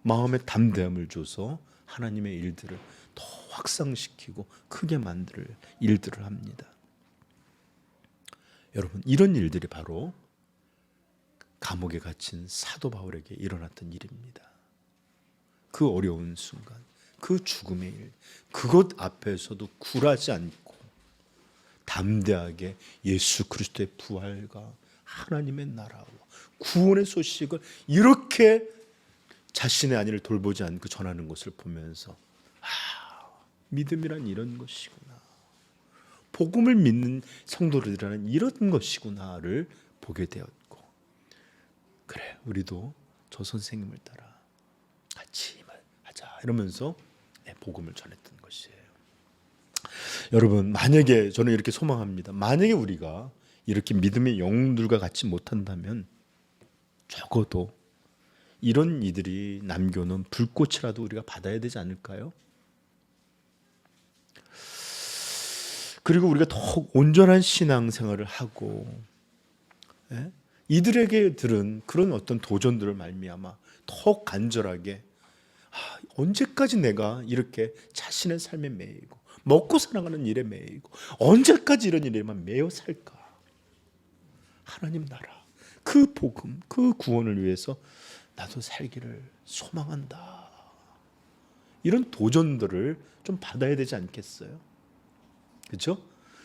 S1: 마음의 담대함을 줘서 하나님의 일들을 더 확산시키고 크게 만들 일들을 합니다. 여러분, 이런 일들이 바로 감옥에 갇힌 사도 바울에게 일어났던 일입니다. 그 어려운 순간, 그 죽음의 일, 그것 앞에서도 굴하지 않고 담대하게 예수 그리스도의 부활과 하나님의 나라와 구원의 소식을 이렇게 자신의 아내를 돌보지 않고 전하는 것을 보면서, 믿음이란 이런 것이구나, 복음을 믿는 성도들이라는 이런 것이구나를 보게 되었고, 그래, 우리도 저 선생님을 따라 같이 하자 이러면서 복음을 전했던 것이에요. 여러분, 만약에 저는 이렇게 소망합니다. 만약에 우리가 이렇게 믿음의 영웅들과 같이 못한다면 적어도 이런 이들이 남겨놓은 불꽃이라도 우리가 받아야 되지 않을까요? 그리고 우리가 더 온전한 신앙생활을 하고, 이들에게 들은 그런 어떤 도전들을 말미암아 더 간절하게, 언제까지 내가 이렇게 자신의 삶에 매이고 먹고 살아가는 일에 매이고 언제까지 이런 일에만 매여 살까? 하나님 나라, 그 복음, 그 구원을 위해서 나도 살기를 소망한다. 이런 도전들을 좀 받아야 되지 않겠어요? 그렇죠?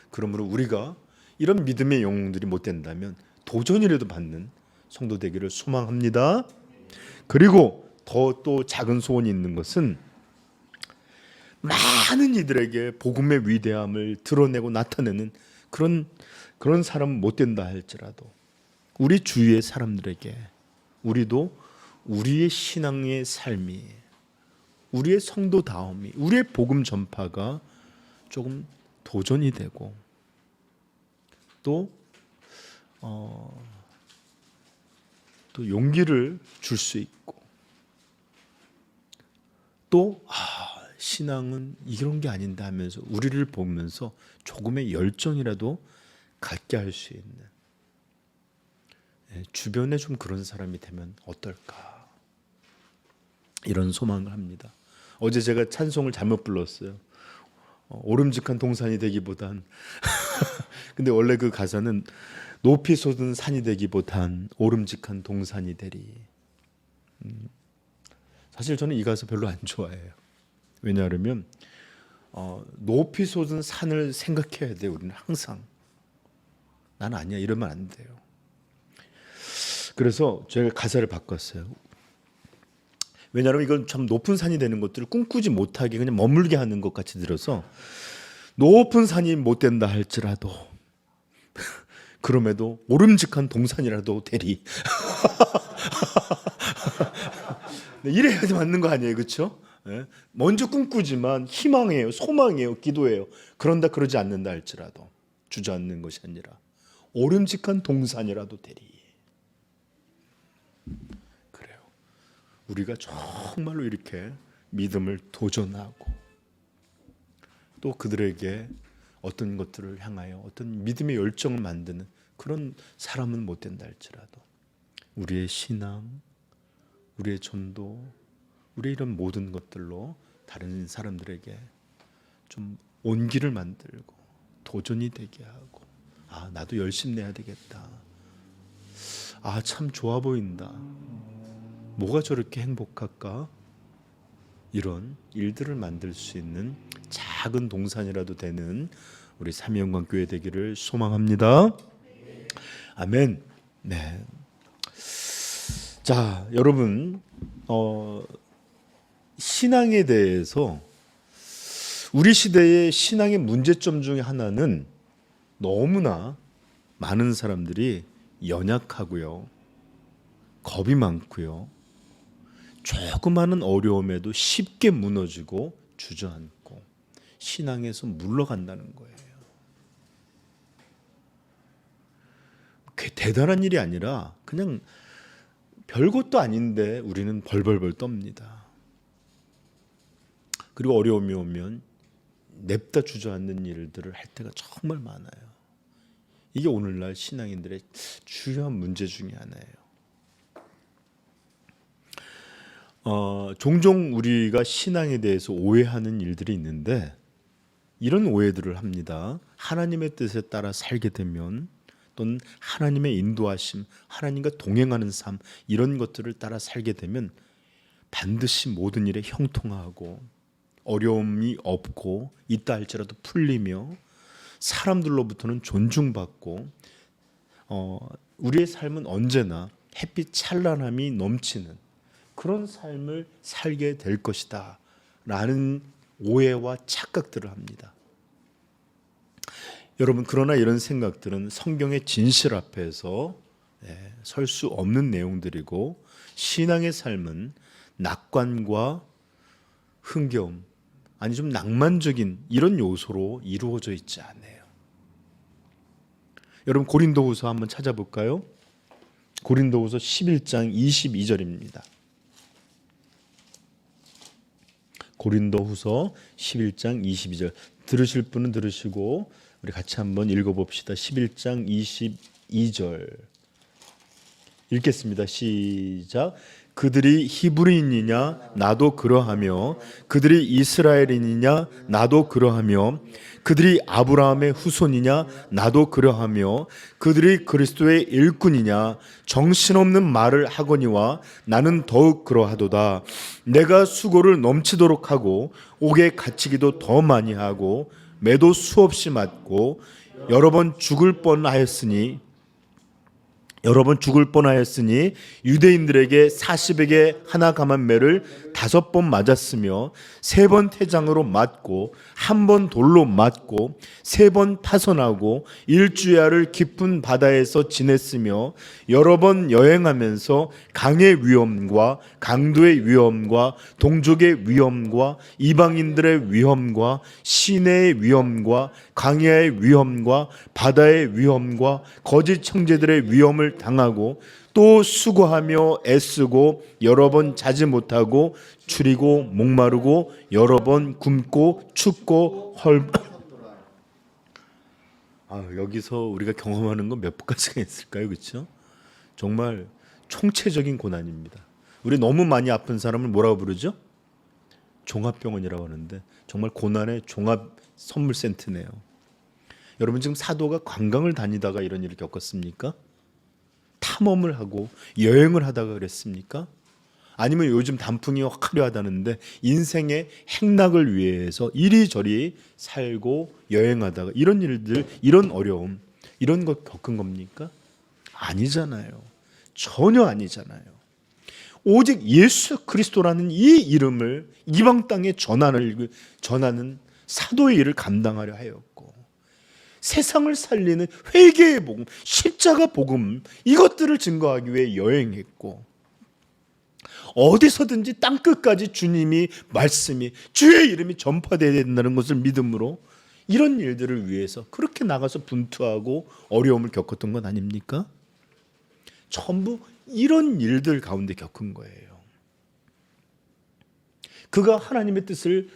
S1: 그러므로 우리가 이런 믿음의 영웅들이 못 된다면 도전이라도 받는 성도 되기를 소망합니다. 그리고 더 또 작은 소원이 있는 것은, 많은 이들에게 복음의 위대함을 드러내고 나타내는 그런 사람은 못 된다 할지라도 우리 주위의 사람들에게 우리도 우리의 신앙의 삶이, 우리의 성도다움이, 우리의 복음 전파가 조금 도전이 되고 또 용기를 줄 수 있고, 또 신앙은 이런 게 아닌데 하면서 우리를 보면서 조금의 열정이라도 갖게 할 수 있는, 주변에 좀 그런 사람이 되면 어떨까, 이런 소망을 합니다. 어제 제가 찬송을 잘못 불렀어요. 오름직한 동산이 되기보단 근데 원래 그 가사는 높이 솟은 산이 되기보단 오름직한 동산이 되리. 사실 저는 이 가사 별로 안 좋아해요. 왜냐하면 높이 솟은 산을 생각해야 돼요. 우리는 항상 난 아니야 이러면 안 돼요. 그래서 제가 가사를 바꿨어요. 왜냐하면 이건 참 높은 산이 되는 것들을 꿈꾸지 못하게 그냥 머물게 하는 것 같이 들어서, 높은 산이 못 된다 할지라도 그럼에도 오름직한 동산이라도 되리. 이래야지 맞는 거 아니에요, 그렇죠? 먼저 꿈꾸지만 희망해요, 소망해요, 기도해요. 그런다 그러지 않는다 할지라도, 주저앉는 것이 아니라 오름직한 동산이라도 되리. 그래요. 우리가 정말로 이렇게 믿음을 도전하고 또 그들에게 어떤 것들을 향하여 어떤 믿음의 열정을 만드는 그런 사람은 못 된다 할지라도 우리의 신앙, 우리의 전도, 우리의 이런 모든 것들로 다른 사람들에게 좀 온기를 만들고 도전이 되게 하고, 나도 열심히 내야 되겠다. 참 좋아 보인다. 뭐가 저렇게 행복할까? 이런 일들을 만들 수 있는 작은 동산이라도 되는 우리 삼위영광 교회 되기를 소망합니다. 아멘. 네. 자, 여러분, 신앙에 대해서 우리 시대의 신앙의 문제점 중에 하나는 너무나 많은 사람들이 연약하고요, 겁이 많고요, 조그마한 어려움에도 쉽게 무너지고 주저앉고 신앙에서 물러간다는 거예요. 그게 대단한 일이 아니라 그냥 별것도 아닌데 우리는 벌벌벌 떱니다. 그리고 어려움이 오면 냅다 주저앉는 일들을 할 때가 정말 많아요. 이게 오늘날 신앙인들의 주요한 문제 중에 하나예요. 종종 우리가 신앙에 대해서 오해하는 일들이 있는데 이런 오해들을 합니다. 하나님의 뜻에 따라 살게 되면, 또는 하나님의 인도하심, 하나님과 동행하는 삶, 이런 것들을 따라 살게 되면 반드시 모든 일에 형통하고 어려움이 없고 있다 할지라도 풀리며 사람들로부터는 존중받고 우리의 삶은 언제나 햇빛 찬란함이 넘치는 그런 삶을 살게 될 것이다 라는 오해와 착각들을 합니다. 여러분, 그러나 이런 생각들은 성경의 진실 앞에서 설 수 없는 내용들이고, 신앙의 삶은 낙관과 흥겨움, 아니 좀 낭만적인 이런 요소로 이루어져 있지 않아요. 여러분, 고린도후서 한번 찾아볼까요? 고린도후서 11장 22절입니다. 고린도후서 11장 22절 들으실 분은 들으시고 우리 같이 한번 읽어봅시다. 11장 22절 읽겠습니다. 시작. 그들이 히브리인이냐 나도 그러하며, 그들이 이스라엘인이냐 나도 그러하며, 그들이 아브라함의 후손이냐 나도 그러하며, 그들이 그리스도의 일꾼이냐 정신없는 말을 하거니와 나는 더욱 그러하도다. 내가 수고를 넘치도록 하고 옥에 갇히기도 더 많이 하고 매도 수없이 맞고 여러 번 죽을 뻔하였으니 유대인들에게 40에게 하나 감한 매를 5번 맞았으며 3번 태장으로 맞고 1번 돌로 맞고 3번 파선하고 일주야를 깊은 바다에서 지냈으며 여러 번 여행하면서 강의 위험과 강도의 위험과 동족의 위험과 이방인들의 위험과 시내의 위험과 광야의 위험과 바다의 위험과 거짓 형제들의 위험을 당하고 또 수고하며 애쓰고 여러 번 자지 못하고 추리고 목마르고 여러 번 굶고 춥고 여기서 우리가 경험하는 건 몇 가지가 있을까요? 그렇죠? 정말 총체적인 고난입니다. 우리 너무 많이 아픈 사람을 뭐라고 부르죠? 종합병원이라고 하는데 정말 고난의 종합 선물 센터네요. 여러분 지금 사도가 관광을 다니다가 이런 일을 겪었습니까? 탐험을 하고 여행을 하다가 그랬습니까? 아니면 요즘 단풍이 화려하다는데 인생의 행락을 위해서 이리저리 살고 여행하다가 이런 일들, 이런 어려움, 이런 것 겪은 겁니까? 아니잖아요. 전혀 아니잖아요. 오직 예수 그리스도라는 이 이름을 이방 땅에 전하는 사도의 일을 감당하려 하였고, 세상을 살리는 회개의 복음, 십자가 복음, 이것들을 증거하기 위해 여행했고, 어디서든지 땅끝까지 주님이 말씀이 주의 이름이 전파되어야 된다는 것을 믿음으로 이런 일들을 위해서 그렇게 나가서 분투하고 어려움을 겪었던 것 아닙니까? 전부 이런 일들 가운데 겪은 거예요. 그가 하나님의 뜻을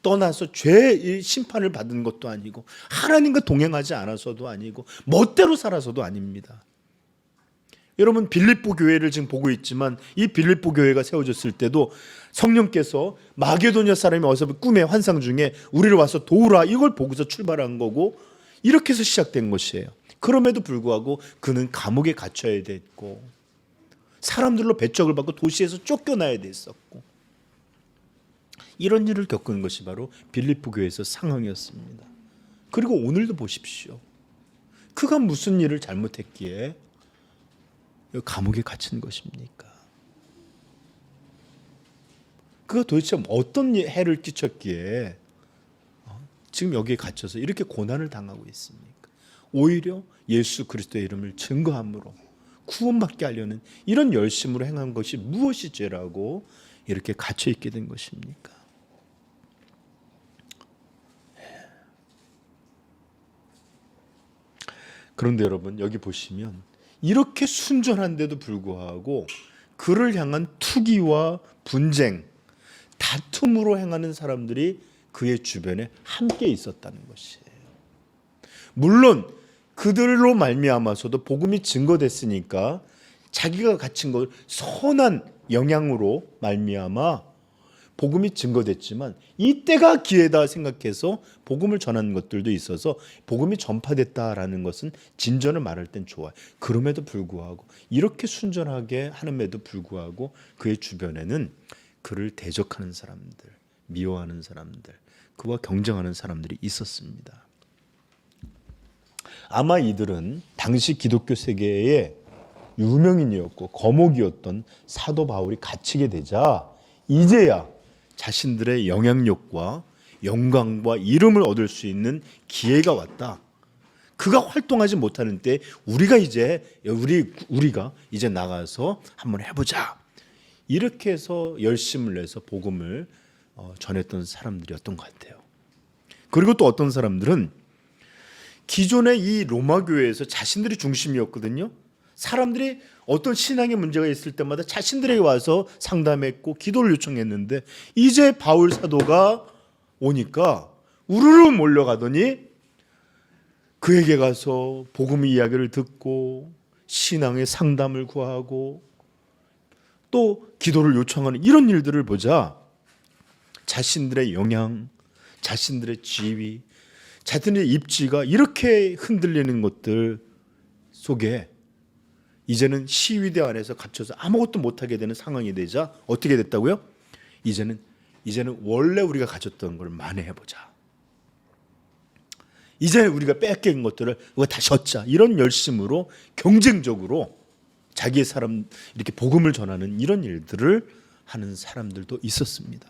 S1: 떠나서 죄의 심판을 받은 것도 아니고 하나님과 동행하지 않아서도 아니고 멋대로 살아서도 아닙니다. 여러분 빌립보 교회를 지금 보고 있지만 이 빌립보 교회가 세워졌을 때도 성령께서 마게도냐 사람이 어서 꿈의 환상 중에 우리를 와서 도우라 이걸 보고서 출발한 거고 이렇게 해서 시작된 것이에요. 그럼에도 불구하고 그는 감옥에 갇혀야 됐고 사람들로 배척을 받고 도시에서 쫓겨나야 됐었고 이런 일을 겪은 것이 바로 빌립보 교회에서 상황이었습니다. 그리고 오늘도 보십시오. 그가 무슨 일을 잘못했기에 감옥에 갇힌 것입니까? 그가 도대체 어떤 해를 끼쳤기에 지금 여기에 갇혀서 이렇게 고난을 당하고 있습니까? 오히려 예수 그리스도의 이름을 증거함으로 구원받게 하려는 이런 열심으로 행한 것이 무엇이 죄라고 이렇게 갇혀 있게 된 것입니까? 그런데 여러분 여기 보시면 이렇게 순전한데도 불구하고 그를 향한 투기와 분쟁, 다툼으로 행하는 사람들이 그의 주변에 함께 있었다는 것이에요. 물론 그들로 말미암아서도 복음이 증거됐으니까 자기가 갇힌 걸 선한 영향으로 말미암아 복음이 증거됐지만 이때가 기회다 생각해서 복음을 전하는 것들도 있어서 복음이 전파됐다라는 것은 진전을 말할 땐 좋아요. 그럼에도 불구하고 이렇게 순전하게 하는데도 불구하고 그의 주변에는 그를 대적하는 사람들, 미워하는 사람들, 그와 경쟁하는 사람들이 있었습니다. 아마 이들은 당시 기독교 세계의 유명인이었고 거목이었던 사도 바울이 갇히게 되자 이제야 자신들의 영향력과 영광과 이름을 얻을 수 있는 기회가 왔다. 그가 활동하지 못하는 때 우리가 이제 나가서 한번 해보자. 이렇게 해서 열심을 내서 복음을 전했던 사람들이었던 것 같아요. 그리고 또 어떤 사람들은 기존의 이 로마 교회에서 자신들이 중심이었거든요. 사람들이 어떤 신앙의 문제가 있을 때마다 자신들에게 와서 상담했고 기도를 요청했는데 이제 바울 사도가 오니까 우르르 몰려가더니 그에게 가서 복음의 이야기를 듣고 신앙의 상담을 구하고 또 기도를 요청하는 이런 일들을 보자 자신들의 영향, 자신들의 지위, 자신들의 입지가 이렇게 흔들리는 것들 속에 이제는 시위대 안에서 갇혀서 아무것도 못하게 되는 상황이 되자 어떻게 됐다고요? 이제는 원래 우리가 가졌던 걸 만회해보자. 이제 우리가 뺏긴 것들을 우리가 다시 얻자. 이런 열심으로 경쟁적으로 자기의 사람 이렇게 복음을 전하는 이런 일들을 하는 사람들도 있었습니다.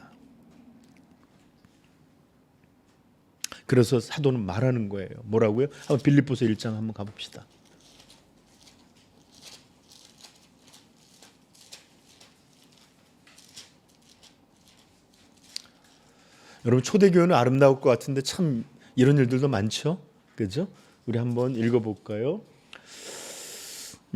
S1: 그래서 사도는 말하는 거예요. 뭐라고요? 한번 빌립보서 1장 한번 가봅시다. 여러분 초대교회는 아름다울 것 같은데 참 이런 일들도 많죠. 그죠? 우리 한번 읽어볼까요?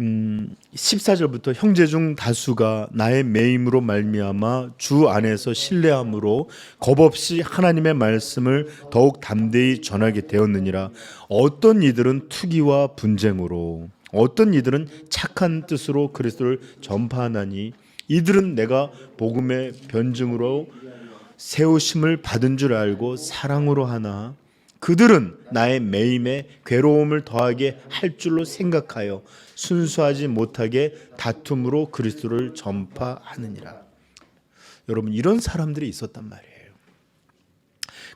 S1: 14절부터 형제 중 다수가 나의 매임으로 말미암아 주 안에서 신뢰함으로 겁없이 하나님의 말씀을 더욱 담대히 전하게 되었느니라. 어떤 이들은 투기와 분쟁으로, 어떤 이들은 착한 뜻으로 그리스도를 전파하나니 이들은 내가 복음의 변증으로 세우심을 받은 줄 알고 사랑으로 하나 그들은 나의 매임에 괴로움을 더하게 할 줄로 생각하여 순수하지 못하게 다툼으로 그리스도를 전파하느니라. 여러분, 이런 사람들이 있었단 말이에요.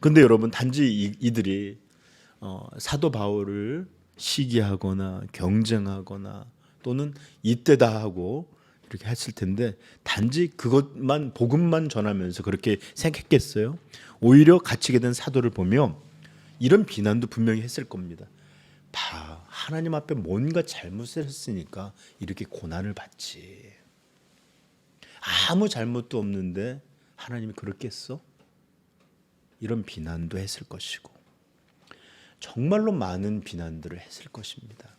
S1: 근데 여러분, 단지 이들이 사도 바울을 시기하거나 경쟁하거나 또는 이때다 하고 이렇게 했을 텐데 단지 그것만 복음만 전하면서 그렇게 생각했겠어요? 오히려 갇히게 된 사도를 보면 이런 비난도 분명히 했을 겁니다. 하나님 앞에 뭔가 잘못을 했으니까 이렇게 고난을 받지. 아무 잘못도 없는데 하나님이 그렇게 했어? 이런 비난도 했을 것이고 정말로 많은 비난들을 했을 것입니다.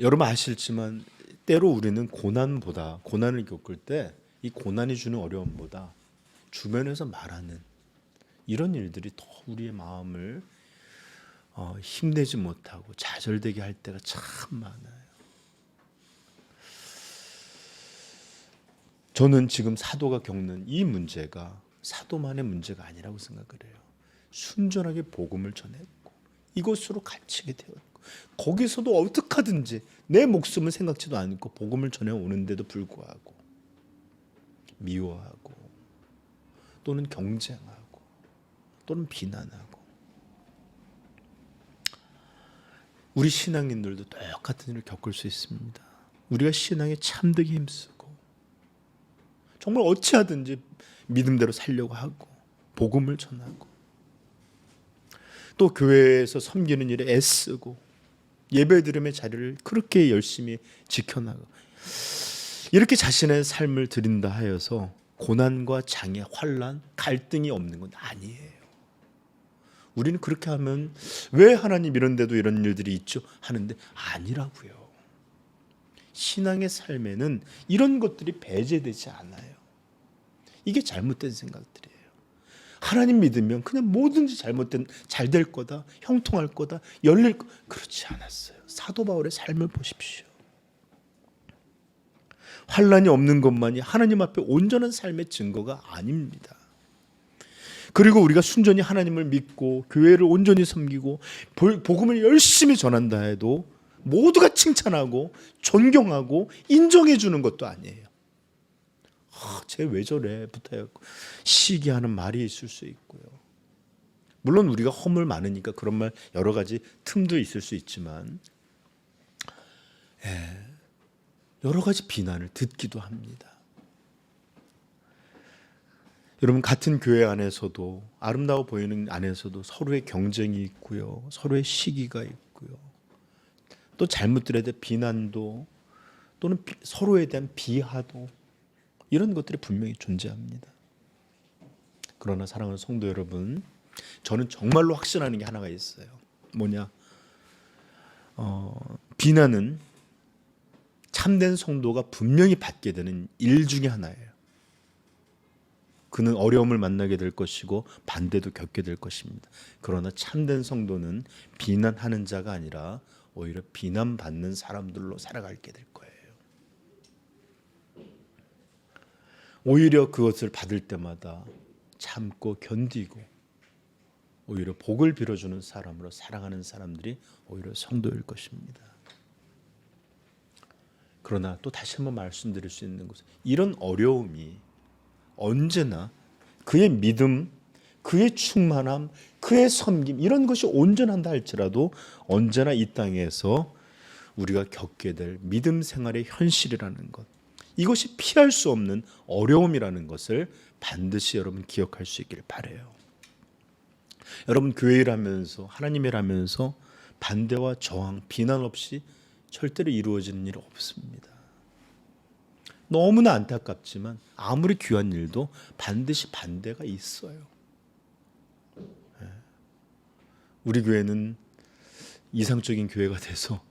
S1: 여러분 아실지만 때로 우리는 고난을 겪을 때 이 고난이 주는 어려움보다 주변에서 말하는 이런 일들이 더 우리의 마음을 힘내지 못하고 좌절되게 할 때가 참 많아요. 저는 지금 사도가 겪는 이 문제가 사도만의 문제가 아니라고 생각을 해요. 순전하게 복음을 전했고 이곳으로 갇히게 되었고 거기서도 어떻게 하든지 내 목숨을 생각지도 않고 복음을 전해오는데도 불구하고 미워하고 또는 경쟁하고 또는 비난하고 우리 신앙인들도 똑같은 일을 겪을 수 있습니다. 우리가 신앙에 참되게 힘쓰고 정말 어찌하든지 믿음대로 살려고 하고 복음을 전하고 또 교회에서 섬기는 일에 애쓰고 예배드림의 자리를 그렇게 열심히 지켜나가고 이렇게 자신의 삶을 드린다 하여서 고난과 장애, 환난, 갈등이 없는 건 아니에요. 우리는 그렇게 하면 왜 하나님 이런 데도 이런 일들이 있죠? 하는데 아니라고요. 신앙의 삶에는 이런 것들이 배제되지 않아요. 이게 잘못된 생각들이에요. 하나님 믿으면 그냥 뭐든지 잘 될 거다, 형통할 거다, 열릴 거다. 그렇지 않았어요. 사도 바울의 삶을 보십시오. 환난이 없는 것만이 하나님 앞에 온전한 삶의 증거가 아닙니다. 그리고 우리가 순전히 하나님을 믿고 교회를 온전히 섬기고 복음을 열심히 전한다 해도 모두가 칭찬하고 존경하고 인정해 주는 것도 아니에요. 쟤 왜 저래? 부터 시기하는 말이 있을 수 있고요. 물론 우리가 허물 많으니까 그런 말 여러 가지 틈도 있을 수 있지만 여러 가지 비난을 듣기도 합니다. 여러분 같은 교회 안에서도 아름다워 보이는 안에서도 서로의 경쟁이 있고요. 서로의 시기가 있고요. 또 잘못들에 대한 비난도 또는 서로에 대한 비하도 이런 것들이 분명히 존재합니다. 그러나 사랑하는 성도 여러분, 저는 정말로 확신하는 게 하나가 있어요. 뭐냐? 비난은 참된 성도가 분명히 받게 되는 일 중에 하나예요. 그는 어려움을 만나게 될 것이고 반대도 겪게 될 것입니다. 그러나 참된 성도는 비난하는 자가 아니라 오히려 비난받는 사람들로 살아가게 될 거예요. 오히려 그것을 받을 때마다 참고 견디고 오히려 복을 빌어주는 사람으로 살아가는 사람들이 오히려 성도일 것입니다. 그러나 또 다시 한번 말씀드릴 수 있는 것은 이런 어려움이 언제나 그의 믿음, 그의 충만함, 그의 섬김 이런 것이 온전한다 할지라도 언제나 이 땅에서 우리가 겪게 될 믿음 생활의 현실이라는 것, 이것이 피할 수 없는 어려움이라는 것을 반드시 여러분 기억할 수 있기를 바라요. 여러분 교회를 하면서 하나님을 하면서 반대와 저항, 비난 없이 절대로 이루어지는 일 없습니다. 너무나 안타깝지만 아무리 귀한 일도 반드시 반대가 있어요. 우리 교회는 이상적인 교회가 돼서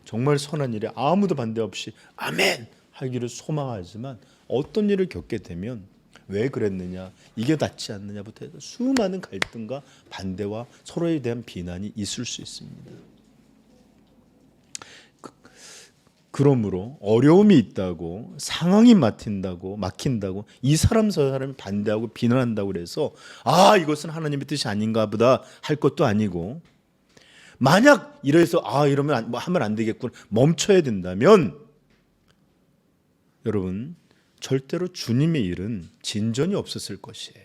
S1: 정말 선한 일에 아무도 반대 없이 아멘 하기를 소망하지만 어떤 일을 겪게 되면 왜 그랬느냐, 이게 낫지 않느냐부터 해서 수많은 갈등과 반대와 서로에 대한 비난이 있을 수 있습니다. 그러므로 어려움이 있다고, 상황이 막힌다고 이 사람 저 사람이 반대하고 비난한다고 그래서 이것은 하나님의 뜻이 아닌가 보다 할 것도 아니고, 만약 이래서 이러면 하면 안 되겠군 멈춰야 된다면 여러분 절대로 주님의 일은 진전이 없었을 것이에요.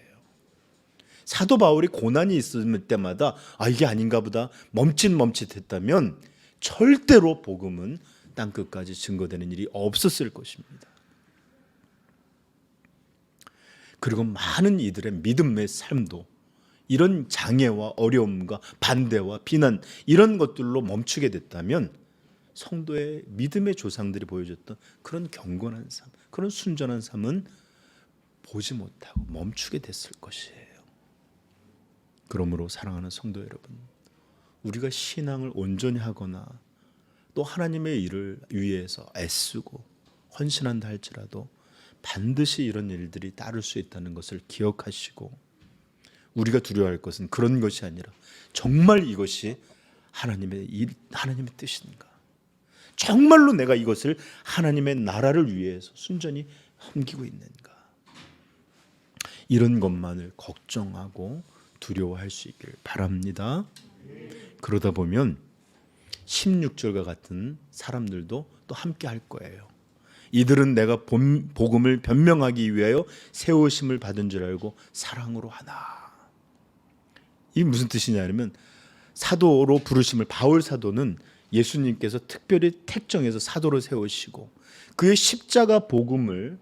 S1: 사도 바울이 고난이 있을 때마다 이게 아닌가 보다 멈칫멈칫했다면 절대로 복음은 땅끝까지 증거되는 일이 없었을 것입니다. 그리고 많은 이들의 믿음의 삶도 이런 장애와 어려움과 반대와 비난 이런 것들로 멈추게 됐다면 성도의 믿음의 조상들이 보여줬던 그런 경건한 삶, 그런 순전한 삶은 보지 못하고 멈추게 됐을 것이에요. 그러므로 사랑하는 성도 여러분, 우리가 신앙을 온전히 하거나 또 하나님의 일을 위해서 애쓰고 헌신한다 할지라도 반드시 이런 일들이 따를 수 있다는 것을 기억하시고, 우리가 두려워할 것은 그런 것이 아니라 정말 이것이 하나님의 뜻인가, 정말로 내가 이것을 하나님의 나라를 위해서 순전히 섬기고 있는가, 이런 것만을 걱정하고 두려워할 수 있기를 바랍니다. 그러다 보면 16절과 같은 사람들도 또 함께 할 거예요. 이들은 내가 복음을 변명하기 위하여 세우심을 받은 줄 알고 사랑으로 하나. 이게 무슨 뜻이냐면, 사도로 부르심을, 바울 사도는 예수님께서 특별히 택정해서 사도로 세우시고 그의 십자가 복음을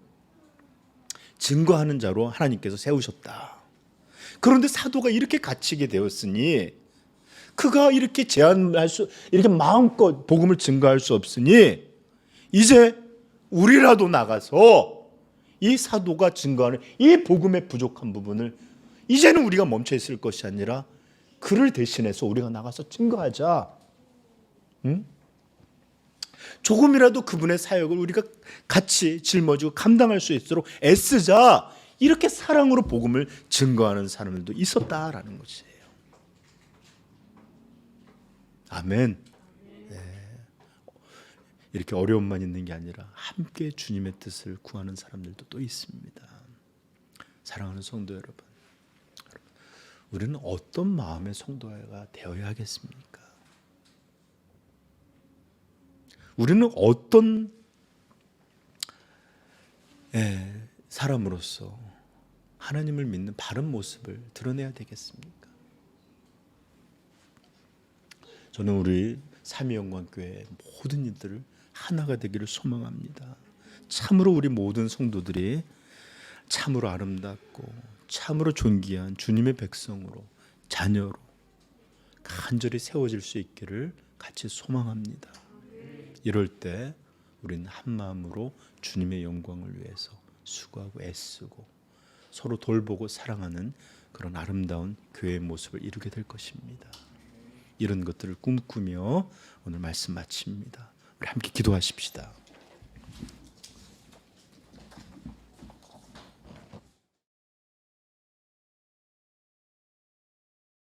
S1: 증거하는 자로 하나님께서 세우셨다. 그런데 사도가 이렇게 갇히게 되었으니, 그가 이렇게 이렇게 마음껏 복음을 증거할 수 없으니 이제 우리라도 나가서 이 사도가 증거하는 이 복음의 부족한 부분을 이제는 우리가 멈춰 있을 것이 아니라 그를 대신해서 우리가 나가서 증거하자. 조금이라도 그분의 사역을 우리가 같이 짊어지고 감당할 수 있도록 애쓰자. 이렇게 사랑으로 복음을 증거하는 사람들도 있었다라는 것이에요. 아멘. 네. 이렇게 어려움만 있는 게 아니라 함께 주님의 뜻을 구하는 사람들도 또 있습니다. 사랑하는 성도 여러분, 우리는 어떤 마음의 성도가 되어야 하겠습니까? 우리는 어떤 사람으로서 하나님을 믿는 바른 모습을 드러내야 되겠습니까? 저는 우리 삼위영광교회 모든 이들을 하나가 되기를 소망합니다. 참으로 우리 모든 성도들이 참으로 아름답고 참으로 존귀한 주님의 백성으로, 자녀로 간절히 세워질 수 있기를 같이 소망합니다. 이럴 때 우리는 한 마음으로 주님의 영광을 위해서 수고하고 애쓰고 서로 돌보고 사랑하는 그런 아름다운 교회의 모습을 이루게 될 것입니다. 이런 것들을 꿈꾸며 오늘 말씀 마칩니다. 우리 함께 기도하십시다.